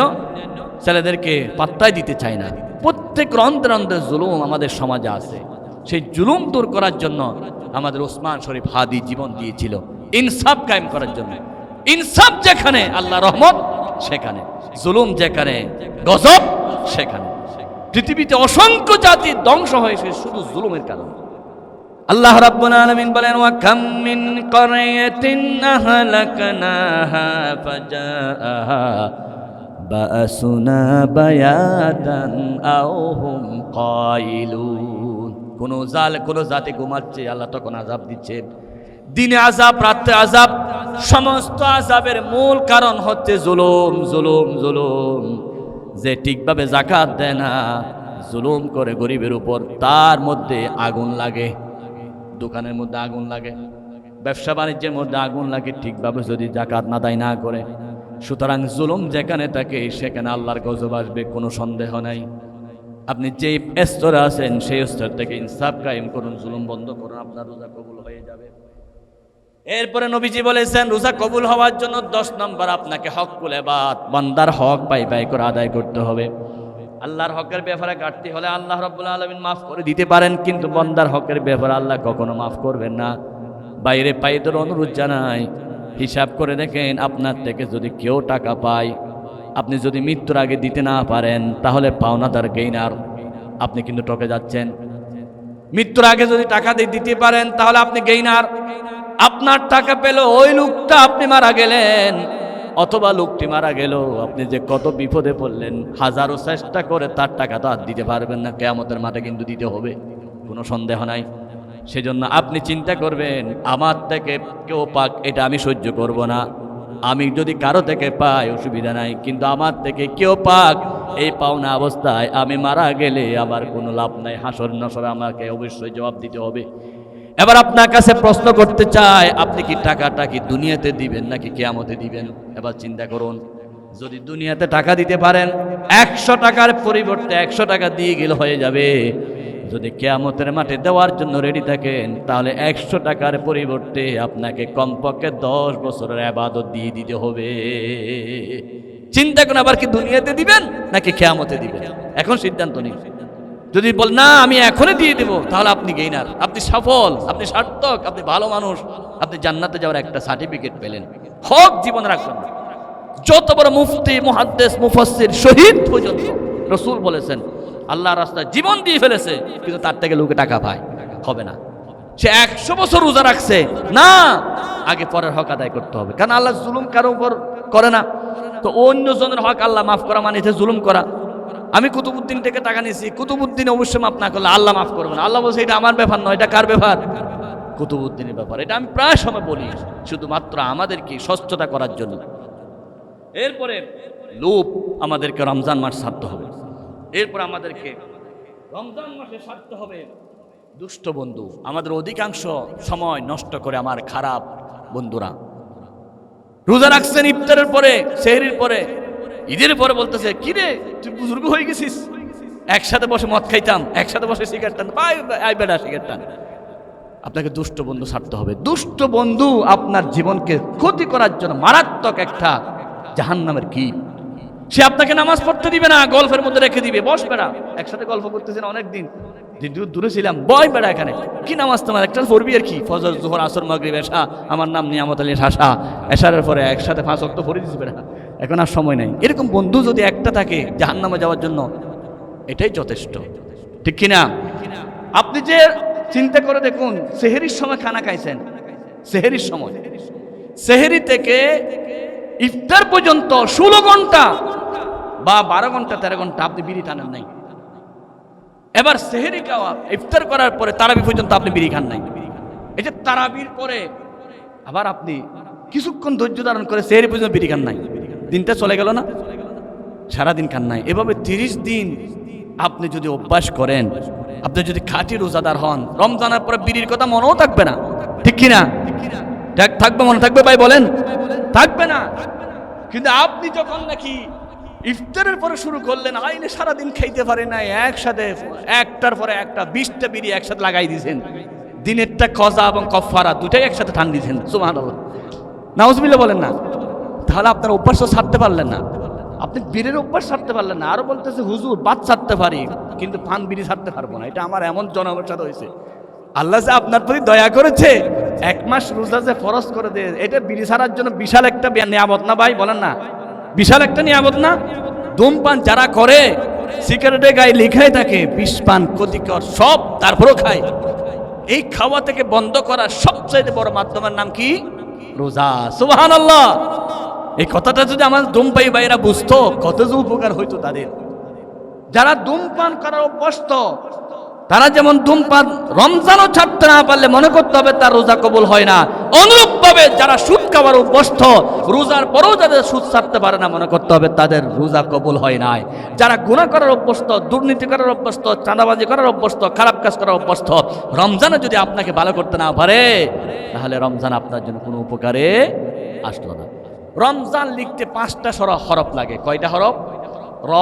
ছেলেদেরকে পাত্তাই দিতে চায় না। প্রত্যেক রন্ধ্রে রন্ধ্রে জুলুম আমাদের সমাজে আছে। সেই জুলুম দূর করার জন্য আমাদের ওসমান শরীফ হাদি জীবন দিয়েছিল, ইনসাফ কায়েম করার জন্য। ইনসাফ যেখানে আল্লাহ রহমত সেখানে, জুলুম যেখানে গজব সেখানে। পৃথিবীতে অসংখ্য জাতি ধ্বংস হয়েছে শুধু জুলুমের কারণে। আল্লাহ রাব্বুল আলামিন বলেন ওয়া কাম মিন ক্বরিয়াতিন আহলাকনাহা ফাজাআহা বাসুনা বায়াতান আও হুম কাইলুন। কোন জাতি ঘুমাচ্ছে, আল্লাহ তখন আযাব দিচ্ছে। দিনে আযাব, রাতে আযাব। সমস্ত আযাবের মূল কারণ হচ্ছে জুলুম, জুলুম, জুলুম। যে ঠিকভাবে যাকাত দেয় না, জুলুম করে গরিবের উপর, তার মধ্যে আগুন লাগে। দোকানের মধ্যে আগুন লাগে, ব্যবসা বাণিজ্যের মধ্যে আগুন লাগে ঠিকভাবে যদি যাকাত আদায় না করে। সুতরাং জুলুম যেখানে থাকে সেখানে আল্লাহর গজব আসবে, কোনো সন্দেহ নাই। আপনি যেই স্তরে আছেন সেই স্তর থেকে ইনসাফ কায়েম করুন, জুলুম বন্ধ করুন, আপনার রোজা কবুল হয়ে যাবে। এরপরে নবীজি বলেছেন রোজা কবুল হওয়ার জন্য 10 নম্বর আপনাকে হকুল ইবাদ, বান্দার হক পাই করে আদায় করতে হবে। আল্লাহর হকের ব্যাপারে ঘাটতি হলে আল্লাহ রাব্বুল আলামিন মাফ করে দিতে পারেন, কিন্তু বান্দার হকের ব্যাপারে আল্লাহ কখনো মাফ করবেন না। বাইরে পাইদের অনুরোধ জানাই, হিসাব করে দেখেন আপনার থেকে যদি কেউ টাকা পায়, আপনি যদি মৃত্যুর আগে দিতে না পারেন তাহলে পাওনাদার গেইনার, আপনি কিন্তু ঠকে যাচ্ছেন। মৃত্যুর আগে যদি টাকা দিতে পারেন তাহলে আপনি গেইনার। আপনার টাকা পেল ওই লোকটা, আপনি মারা গেলেন, অথবা লোকটি মারা গেল, আপনি যে কত বিপদে পড়লেন, হাজারো চেষ্টা করে তার টাকা তো আর দিতে পারবেন না, কিয়ামতের মাঠে কিন্তু দিতে হবে, কোনো সন্দেহ নাই। সেজন্য আপনি চিন্তা করবেন আমার থেকে কেউ পাক এটা আমি সহ্য করব না, আমি যদি কারো থেকে পাই অসুবিধা নাই, কিন্তু আমার থেকে কেউ পাক এই পাওনা অবস্থায় আমি মারা গেলে আমার কোনো লাভ নাই, হাসর নাসরে আমাকে অবশ্যই জবাব দিতে হবে। এবার আপনার কাছে প্রশ্ন করতে চাই, আপনি কি টাকাটা কি দুনিয়াতে দিবেন নাকি কিয়ামতে দিবেন? এবার চিন্তা করুন। যদি দুনিয়াতে টাকা দিতে পারেন 100 টাকার পরিবর্তে 100 টাকা দিয়ে গেলে হয়ে যাবে। যদি কিয়ামতের মাঠে দেওয়ার জন্য রেডি থাকেন তাহলে 100 টাকার পরিবর্তে আপনাকে কমপক্ষে 10 বছরের ইবাদত দিয়ে দিতে হবে। চিন্তা করুন, আবার কি দুনিয়াতে দিবেন নাকি কিয়ামতে দিবেন? এখন সিদ্ধান্ত নিন। যদি বল না আমি এখনই দিয়ে দেব, তাহলে আপনি গেইনার, আপনি সফল, আপনি সার্থক, আপনি ভালো মানুষ, আপনি জান্নাতে যাওয়ার একটা সার্টিফিকেট পেলেন। হক জীবন রাখবেন। যত বড় মুফতি, মুহাদ্দিস, মুফাসসির, শহীদ পর্যন্ত রাসূল বলেছেন আল্লাহর রাস্তায় জীবন দিয়ে ফেলেছে, কিন্তু তার থেকে লোকে টাকা পায়, হবে না। সে 100 বছর রোজা রাখছে না, আগে পরের হক আদায় করতে হবে, কারণ আল্লাহ জুলুম কারো উপর করে না। তো অন্যজনের হক আল্লাহ মাফ করা মানে জুলুম করা। আমি কুতুবউদ্দিন থেকে টাকা নিয়েছি, কুতুবউদ্দিন অবশ্যই মাফ না করলে আল্লাহ মাফ করবে না। আল্লাহ বলছে এটা আমার ব্যাপার নয়, এটা কার ব্যাপার? কুতুবউদ্দিনের ব্যাপার। এটা আমি প্রায় সময় বলি, শুধুমাত্র আমাদেরকে স্বচ্ছতা করার জন্য। এরপরে লোভ আমাদেরকে রমজান মাস ছাড়তে হবে। এরপর আমাদেরকে রমজান মাসে ছাড়তে হবে দুষ্ট বন্ধু। আমাদের অধিকাংশ সময় নষ্ট করে আমার খারাপ বন্ধুরা। রোজা রাখছেন ইফতারের পরে, সেহরির পরে, ঈদের পরে বলতেছে কি রে তুই বুজুর্গ হয়ে গেছিস, একসাথে বসে মদ খাইতাম, একসাথে বসে সিগারেট টান, বেড়া সিগারেট টান। আপনাকে দুষ্ট বন্ধু ছাড়তে হবে। দুষ্ট বন্ধু আপনার জীবনকে ক্ষতি করার জন্য মারাত্মক একটা জাহান্নামের কি। সে আপনাকে নামাজ পড়তে দিবে না, গল্পের মধ্যে রেখে দিবে, বস বেড়া, একসাথে গল্প করতেছেন অনেকদিন, দূরে ছিলাম, বয় বেড়া এখানে কি নামাজ তোমার একটা পড়বি আর কি, ফজর, জোহর, আসর, মাগরিব, এশা, আমার নাম নিয়ামত আলী শাসা, এশারের পরে একসাথে 5 ওয়াক্ত পড়ে দিস বেড়া, এখন আর সময় নাই। এরকম বন্ধু যদি একটা থাকে জাহান্নামে যাওয়ার জন্য, এটাই যথেষ্ট, ঠিক কিনা? আপনি যে চিন্তা করে দেখুন, সেহরির সময় খানা খাইছেন, সেহরির সময়, সেহরি থেকে ইফতার পর্যন্ত 16 ঘন্টা বা 12 ঘন্টা 13 ঘন্টা আপনি বিড়ি টানেন নাই। এবার সেহরি খাওয়া, ইফতার করার পরে তারাবি পর্যন্ত আপনি বিড়ি খান নাই। এটা তারাবির পরে আবার আপনি কিছুক্ষণ ধৈর্য ধারণ করে সেহরি পর্যন্ত বিড়ি খান নাই, দিনটা চলে গেল না, সারাদিন খান নাই। এভাবে 30 দিন আপনি যদি অভ্যাস করেন, আপনি যদি খাঁটি রোজাদার হন, রমজানের পরে বিড়ির কথা মনেও থাকবে না, ঠিক কিনা? থাকবে, মনে থাকবে ভাই বলেন? থাকবে না। কিন্তু আপনি যখন নাকি ইফতারের পরে শুরু করলেন, আইনে সারাদিন খাইতে পারে না, একসাথে একটার পরে একটা 20টা বিড়ি একসাথে লাগাই দিয়েছেন, দিনেরটা কজা এবং কফারা দুটাই একসাথে টান দিয়েছেন, সুবহানাল্লাহ, নাউজুবিল্লাহ বলেন না, তাহলে আপনার অভ্যাস ছাড়তে পারলেন না, আপনি বীরের অভ্যাস ছাড়তে পারলেন না। আরো বলতেছে হুজুর বাদ ছাড়তে পারি কিন্তু পান বিড়ি ছাড়তে পারবো না। এটা আমার এমন জনগণের সাথে হয়েছে। আল্লাহ যে আপনার প্রতি দয়া করেছে, 1 মাস রোজা যে ফরজ করে দেয়, এটা বিড়ি ছাড়ার জন্য বিশাল একটা নিয়ামত না ভাই, বলেন না? বিশাল একটা নিয়ামত না? ধূমপান যারা করে, সিগারেটের গায়ে লিখাই থাকে বিষ পান ক্ষতিকর, সব তারপরও খায়। এই খাওয়া থেকে বন্ধ করার সবচেয়ে বড় মাধ্যমের নাম কি? রোজা। সুবহানাল্লাহ। এই কথাটা যদি আমার ধূমপায়ী ভাইরা বুঝতো, কত যে উপকার হইতো তাদের। যারা ধূমপান করার অভ্যস্ত, তারা যেমন ধূমপান রমজানও ছাড়তে না পারলে মনে করতে হবে তার রোজা কবুল হয় না, অনুরূপভাবে যারা সুদ খাওয়ার অভ্যস্ত রোজার পরেও যাদের সুদ ছাড়তে পারে না মনে করতে হবে তাদের রোজা কবুল হয় নাই। যারা গুনাহ করার অভ্যস্ত, দুর্নীতি করার অভ্যস্ত, চাঁদাবাজি করার অভ্যস্ত, খারাপ কাজ করার অভ্যস্ত, রমজানে যদি আপনাকে ভালো করতে না পারে তাহলে রমজান আপনার জন্য কোনো উপকারে আসলো না। রমজান লিখতে 5টা হরফ লাগে। কয়টা হরফ? র,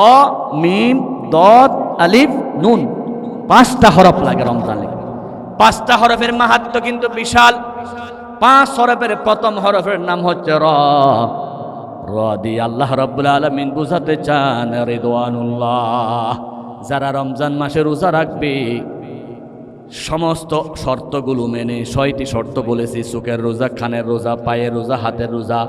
মিম, দদ, আলিফ, নুন। 5টা হরফ লাগে রমজান লিখতে। 5টা হরফের মাহাত্ম্য কিন্তু বিশাল। 5 হরফের প্রথম হরফের নাম হচ্ছে র। র দিয়ে আল্লাহ রাব্বুল আলামিন বুঝাতে চান রিদওয়ানুল্লাহ। যারা রমজান মাসে রোজা রাখবে সমস্ত শর্তগুলো মেনে, 6টি শর্ত বলেছি, চোখের রোজা, কানের রোজা, পায়ের রোজা, হাতের রোজা,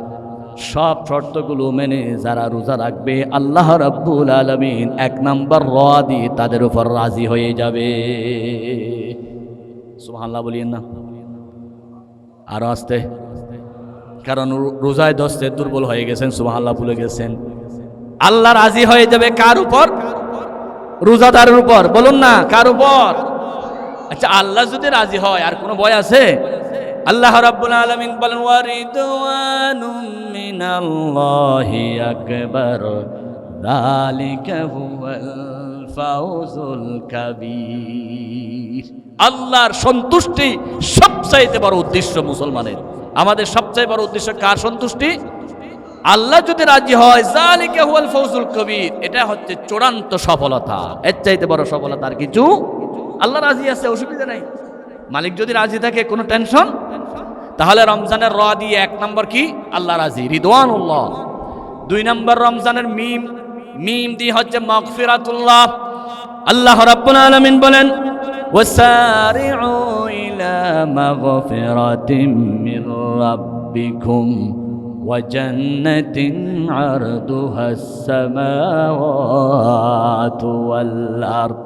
সব শর্তগুলো মেনে যারা রোজা রাখবে আল্লাহ রাব্বুল আলামিন 1 নম্বর র দিয়ে তাদের উপর রাজি হয়ে যাবে। সুবহানাল্লাহ বলিয়েন না আরো আস্তে, কারণ রোজায় দস্তে দুর্বল হয়ে গেছেন, সুবহানাল্লাহ ভুলে গেছেন। আল্লাহ রাজি হয়ে যাবে কার উপর? রোজাদারের উপর। বলুন না কার উপর? আচ্ছা, আল্লাহ যদি রাজি হয় আর কোনো ভয় আছে? আল্লাহ রাব্বুল আলামিন বলেন ওয়া রিদওয়ানুম মিনাল্লাহি আকবার যালিকা হুয়াল ফাউজুল কাবীর। আল্লাহর সন্তুষ্টি সবচাইতে বড় উদ্দেশ্য মুসলমানের। আমাদের সবচেয়ে বড় উদ্দেশ্য কার সন্তুষ্টি? আল্লাহ যদি রাজি হয় যালিকা হুয়াল ফাউজুল কাবীর, এটা হচ্ছে চূড়ান্ত সফলতা। এর চাইতে বড় সফলতা আর কিছু? আল্লাহ রাজি আছে, অসুবিধা নাই। মালিক যদি রাজি থাকে কোনো টেনশন। তাহলে রমজানের র দিয়ে 1 নম্বর কি? আল্লাহ রাজি, রিদওয়ানুল্লাহ। 2 নম্বর রমজানের মিম, মিম দিয়ে হচ্ছে মাগফিরাতুল্লাহ। আল্লাহ রাব্বুল আলামিন বলেন ওয়াসারিউ ইলা মাগফিরাতিম মির রাব্বিকুম ওয়া জান্নাতিন আরদুহাস সামাওয়াতু ওয়াল আরদ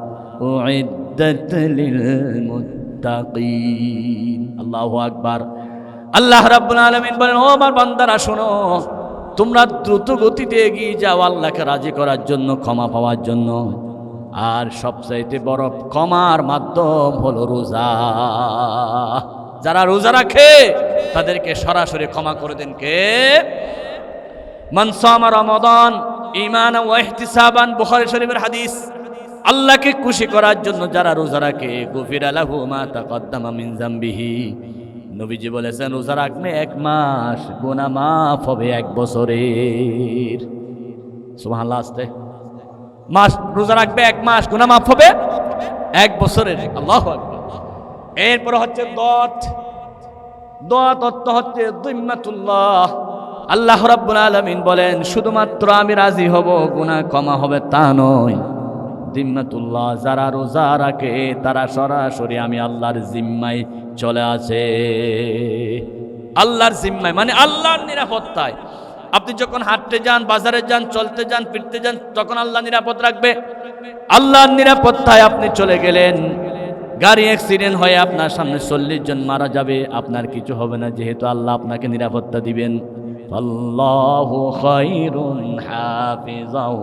উইদ্দাত লিল মুত্তাকিন। আল্লাহু আকবার। আল্লাহ রাব্বুল আলামিন বলেন ও আমার বান্দারা শোনো, তোমরা দ্রুত গতিতে এগিয়ে যাও আল্লাহকে রাজি করার জন্য, ক্ষমা পাওয়ার জন্য। আর সবচাইতে বড় ক্ষমার মাধ্যম হলো রোজা। যারা রোজা রাখে তাদেরকে সরাসরি ক্ষমা করে দেন কে? মান সামা রমাদান ঈমানান ওয়া ইহতিসাবান, বুখারী শরীফের হাদিস। আল্লাহকে খুশি করার জন্য যারা রোজা রাখে গুফিরা লাহু মা তাকদ্দামা মিন যামবিহি। নবীজি বলেছেন রোজা রাখলে 1 মাস গুনাহ মাফ হবে 1 বছরের। সুবহানাল্লাহ আস্তে। মাস রোজা রাখবে 1 মাস, গুনাহ মাফ হবে 1 বছরের। আল্লাহু আকবার। এরপর হচ্ছে দত। দত অর্থ হচ্ছে যিম্মাতুল্লাহ। আল্লাহ রাব্বুল আলামিন বলেন শুধুমাত্র আমি রাজি হব, গুনাহ ক্ষমা হবে তা নয়। জিম্মাতুল্লাহ, যারা রোজা রাখে তারা সরাসরি আমি আল্লাহর জিম্মায় চলে আসে। আল্লাহর জিম্মায় মানে আল্লাহর নিরাপত্তায়। আপনি যখন হাঁটতে যান, বাজারে যান, চলতে যান, ফিরতে যান, তখন আল্লাহ নিরাপদ রাখবে। আল্লাহর নিরাপত্তায় আপনি চলে গেলেন, গাড়ি অ্যাক্সিডেন্ট হয়ে আপনার সামনে 40 জন মারা যাবে, আপনার কিছু হবে না, যেহেতু আল্লাহ আপনাকে নিরাপত্তা দিবেন। আল্লাহু খায়রুন হাফিজাও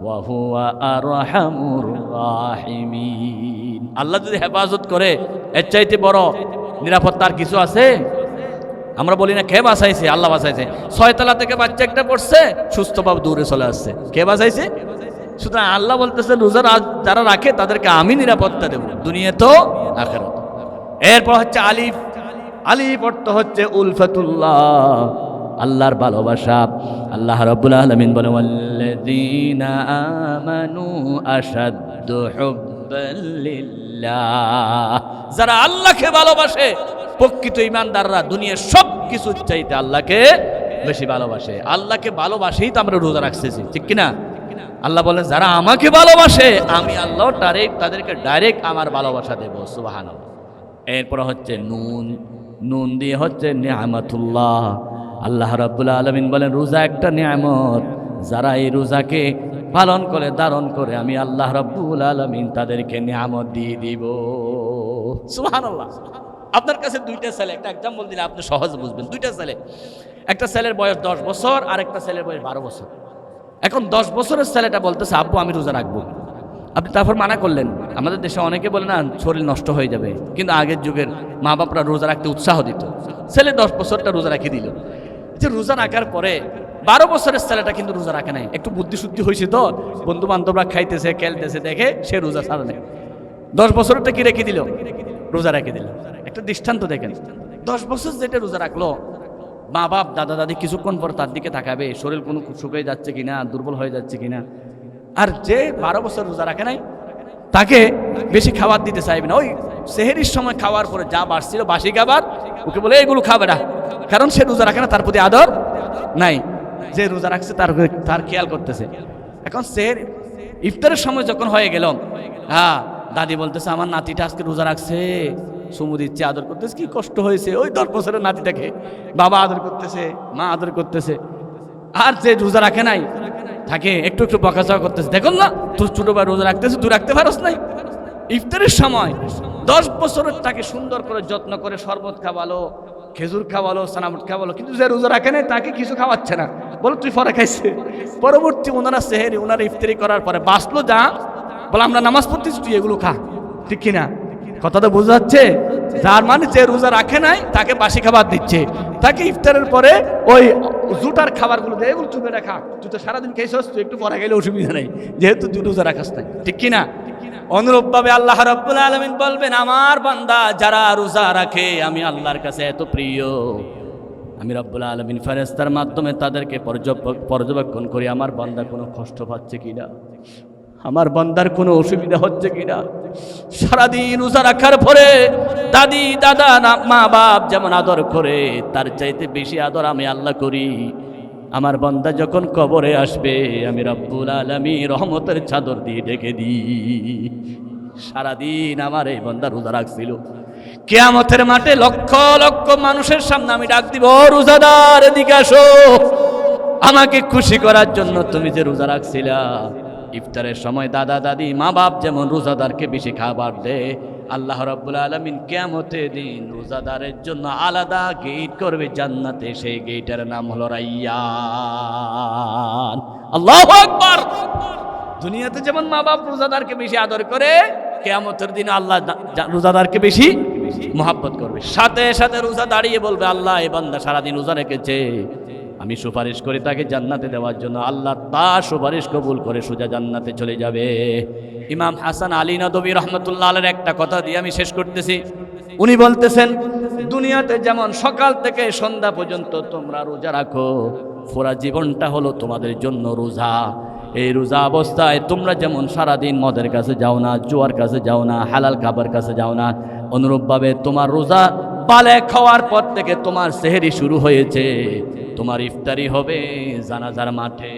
ওয়া হুয়া আরহামুর রাহিমিন। আল্লাহ যদি হেফাজত করে এর চাইতে বড় নিরাপত্তা আর কিছু আছে? আমরা বলি না কে বাঁচাইছে? আল্লাহ বাঁচাইছে। 6 তলা থেকে বাচ্চা একটা পড়ছে, সুস্থভাবে দূরে চলে আসছে। কে বাঁচাইছে? সুতরাং আল্লাহ বলতেছে রোজা যারা রাখে তাদেরকে আমি নিরাপত্তা দেব, দুনিয়া তো আখিরাত। এরপর হচ্ছে আলিফ। আলিফ অর্থ হচ্ছে উলফাতুল্লাহ, আল্লাহর ভালোবাসা। আল্লাহ রাব্বুল আলামিন বলেন ওয়াল্লাযীনা আমানু আশাদ্দু হুব্বান লিল্লাহ। যারা আল্লাহকে ভালোবাসে, প্রকৃত ঈমানদাররা দুনিয়ার সব কিছুর চাইতে আল্লাহকে বেশি ভালোবাসে। আল্লাহকে ভালোবাসেই তো আমরা রোজা রাখতেছি, ঠিক কিনা? আল্লাহ বলেন যারা আমাকে ভালোবাসে আমি আল্লাহ তাদেরকে ডাইরেক্ট আমার ভালোবাসা দেব। সুবহানাল্লাহ। এরপর হচ্ছে নুন। নুন দিয়ে হচ্ছে নিয়ামতুল্লাহ। আল্লাহ রাব্বুল আলামিন বলেন রোজা একটা নিয়ামত, যারা এই রোজাকে পালন করে, ধারণ করে, আমি আল্লাহ রাব্বুল আলামিন তাদেরকে নিয়ামত দিয়ে দিব। সুবহানাল্লাহ। আপনার কাছে 2টা ছেলে, একটা এক্সাম্পল দিলে আপনি সহজ বুঝবেন। 2টা ছেলে, একটা ছেলের বয়স 10 বছর আর একটা ছেলের বয়স 12 বছর। এখন 10 বছরের ছেলেটা বলতেছে আব্বু আমি রোজা রাখবো। আপনি তারপর মানা করলেন। আমাদের দেশে অনেকে বলে না শরীর নষ্ট হয়ে যাবে, কিন্তু আগের যুগের মা বাপরা রোজা রাখতে উৎসাহ দিত। ছেলে 10 বছরটা রোজা রাখে দিল, যে রোজা রাখার পরে 12 বছরের ছেলেটা কিন্তু রোজা রাখে নাই, একটু বুদ্ধি শুদ্ধি হয়েছে তো, বন্ধু বান্ধবরা খাইতেছে খেলতেছে দেখে সে রোজা ছাড়ে নাই। 10 বছরটা কি রেখে দিল? রোজা রেখে দিল। একটা দৃষ্টান্ত দেখেন, 10 বছর যেটা রোজা রাখলো, মা বাপ দাদা দাদি কিছুক্ষণ পর তার দিকে তাকাবে শরীর কোনো শুকিয়ে যাচ্ছে কিনা, দুর্বল হয়ে যাচ্ছে কিনা। আর যে 12 বছর রোজা রাখে নাই তাকে বেশি খাবার দিতে চাইবে না। ওই সেহেরির সময় খাওয়ার পরে যা বাড়ছিল বাসি খাবার, ওকে বলে এগুলো খাবে না, কারণ সে রোজা রাখে না, তার প্রতি আদর নাই। যে রোজা রাখছে তার খেয়াল করতেছে। এখন সেহের ইফতারের সময় যখন হয়ে গেল, হ্যাঁ দাদি বলতেছে আমার নাতিটা আজকে রোজা রাখছে, চুমু দিচ্ছে, আদর করতেছে, কি কষ্ট হয়েছে। ওই 10 বছরের নাতিটাকে বাবা আদর করতেছে, মা আদর করতেছে। আর যে রোজা রাখে নাই তাকে একটু একটু বকাঝকা করতেছে, দেখুন না তোর ছোট ভাই রোজা রাখতেছে, তুই রাখতে পারস নাই। ইফতারের সময় 10 বছরের তাকে সুন্দর করে যত্ন করে শরবত খাওয়ালো, খেজুর খাওয়ালো, সানাবুট খাওয়ালো, কিন্তু যে রোজা রাখে নাই তাকে কিছু খাওয়াচ্ছে না, বলো তুই পরে খাইছে। পরবর্তী ওনারা সেহেরি ওনারা ইফতারি করার পরে বাঁচলো যা, বলে আমরা নামাজ পড়তেছি তুই এগুলো খা, ঠিক কিনা? কথা তো বোঝা যাচ্ছে। যার মানে যে রোজা রাখে নাই তাকে বাসি খাবার দিচ্ছে, তাকে ইফতারের পরে ওই জুটার খাবারগুলো দেয়, এগুলো চুপে রাখা, তুই তো সারাদিন খেয়েছিস, তুই একটু পরে গেলে অসুবিধা নেই, যেহেতু তুই রোজা রাখাস নাই, ঠিক কিনা? অনুরূপভাবে আল্লাহ রাব্বুল আলামিন বলবেন, আমার বান্দা যারা রোজা রাখে আমি আল্লাহর কাছে এত প্রিয়, আমি রব্বুল আলামিন ফেরেশতার মাধ্যমে তাদেরকে পর্যবেক্ষণ করি আমার বান্দা কোনো কষ্ট পাচ্ছে কিনা, আমার বান্দার কোনো অসুবিধা হচ্ছে কিনা। সারাদিন রোজা রাখার পরে দাদি দাদা মা বাপ যেমন আদর করে তার চাইতে বেশি আদর আমি আল্লাহ করি। আমার বান্দা যখন কবরে আসবে আমি রব্বুল আলামিন রহমতের চাদর দিয়ে ঢেকে দিই। সারাদিন আমার এই বান্দা রোজা রাখছিল, কিয়ামতের মাঠে লক্ষ লক্ষ মানুষের সামনে আমি ডাক দিব, রোজাদার এদিকে আসো, আমাকে খুশি করার জন্য তুমি যে রোজা রাখছিলা। ইফতারের সময় দাদা দাদি মা বাপ যেমন রোজাদারকে বেশি খাবার দেয়, আল্লাহ রাব্বুল আলামিন কিয়ামতের দিন রোজাদারের জন্য আলাদা গেট করবে জান্নাতে, সেই গেটের নাম হলো রাইয়ান। আল্লাহু আকবার। দুনিয়াতে যেমন মা বাপ রোজাদারকে বেশি আদর করে, কিয়ামতের দিন আল্লাহ রোজাদারকে বেশি মহব্বত করবে। সাথে সাথে রোজা দাঁড়িয়ে বলবে, আল্লাহ এই বান্দা সারাদিন রোজা রেখেছে, আমি সুপারিশ করি তাকে জান্নাতে দেওয়ার জন্য। আল্লাহ তার সুপারিশ কবুল করে সোজা জান্নাতে চলে যাবে। ইমাম হাসান আলী নদভী রহমতুল্লাহ আলাইহির একটা কথা দিয়ে আমি শেষ করতেছি। উনি বলতেছেন, দুনিয়াতে যেমন সকাল থেকে সন্ধ্যা পর্যন্ত তোমরা রোজা রাখো, পুরা জীবনটা হলো তোমাদের জন্য রোজা। এই রোজা অবস্থায় তোমরা যেমন সারাদিন মদের কাছে যাও না, জুয়ার কাছে যাও না, হালাল খাবার কাছে যাও না, অনুরূপভাবে তোমার রোজা বালেগ হওয়ার পর থেকে তোমার সেহরি শুরু হয়েছে, তোমার ইফতারি হবে জানাজার মাঠে।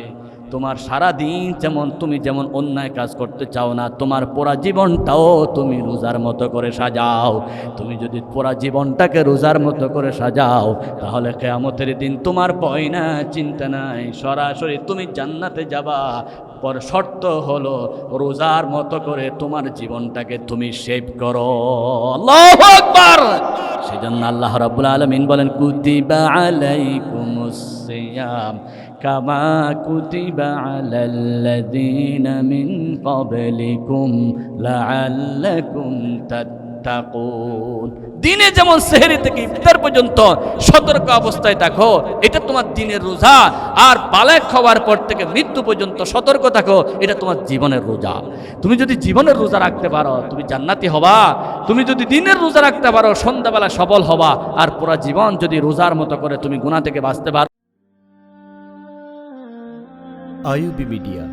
তোমার সারা দিন তুমি যেমন অন্যায় কাজ করতে চাও না, তোমার পুরা জীবনটাও তুমি রোজার মতো করে সাজাও। তুমি যদি পুরা জীবনটাকে রোজার মতো করে সাজাও, তাহলে কিয়ামতের দিন তোমার ভয় না, চিন্তা নাই, সরাসরি তুমি জান্নাতে যাবা। পর শর্ত হলো রোজার মতো করে তোমার জীবনটাকে তুমি শেপ করো। আল্লাহু আকবার। সেজন্য আল্লাহ রাব্বুল আলামিন বলেন, কুতিবা আলাইকুমুস সিয়াম কামা কুতিবা আলাল্লাযীনা মিন ক্বাবলিকুম লাআল্লাকুম তাত্তাকুন। দিনে যেমন সেহরি থেকে ইফতার পর্যন্ত সতর্ক অবস্থায় থাকো, এটা তোমার দিনের রোজা। আর বালেগ হওয়ার পর থেকে মৃত্যু পর্যন্ত সতর্ক থাকো, এটা তোমার জীবনের রোজা। তুমি যদি জীবনের রোজা রাখতে পারো তুমি জান্নাতি হবা। তুমি যদি দিনের রোজা রাখতে পারো সন্ধ্যাবেলা সফল হবা। আর পুরা জীবন যদি রোজার মতো করে তুমি গুনাহ থেকে বাঁচতে পারো। IUB media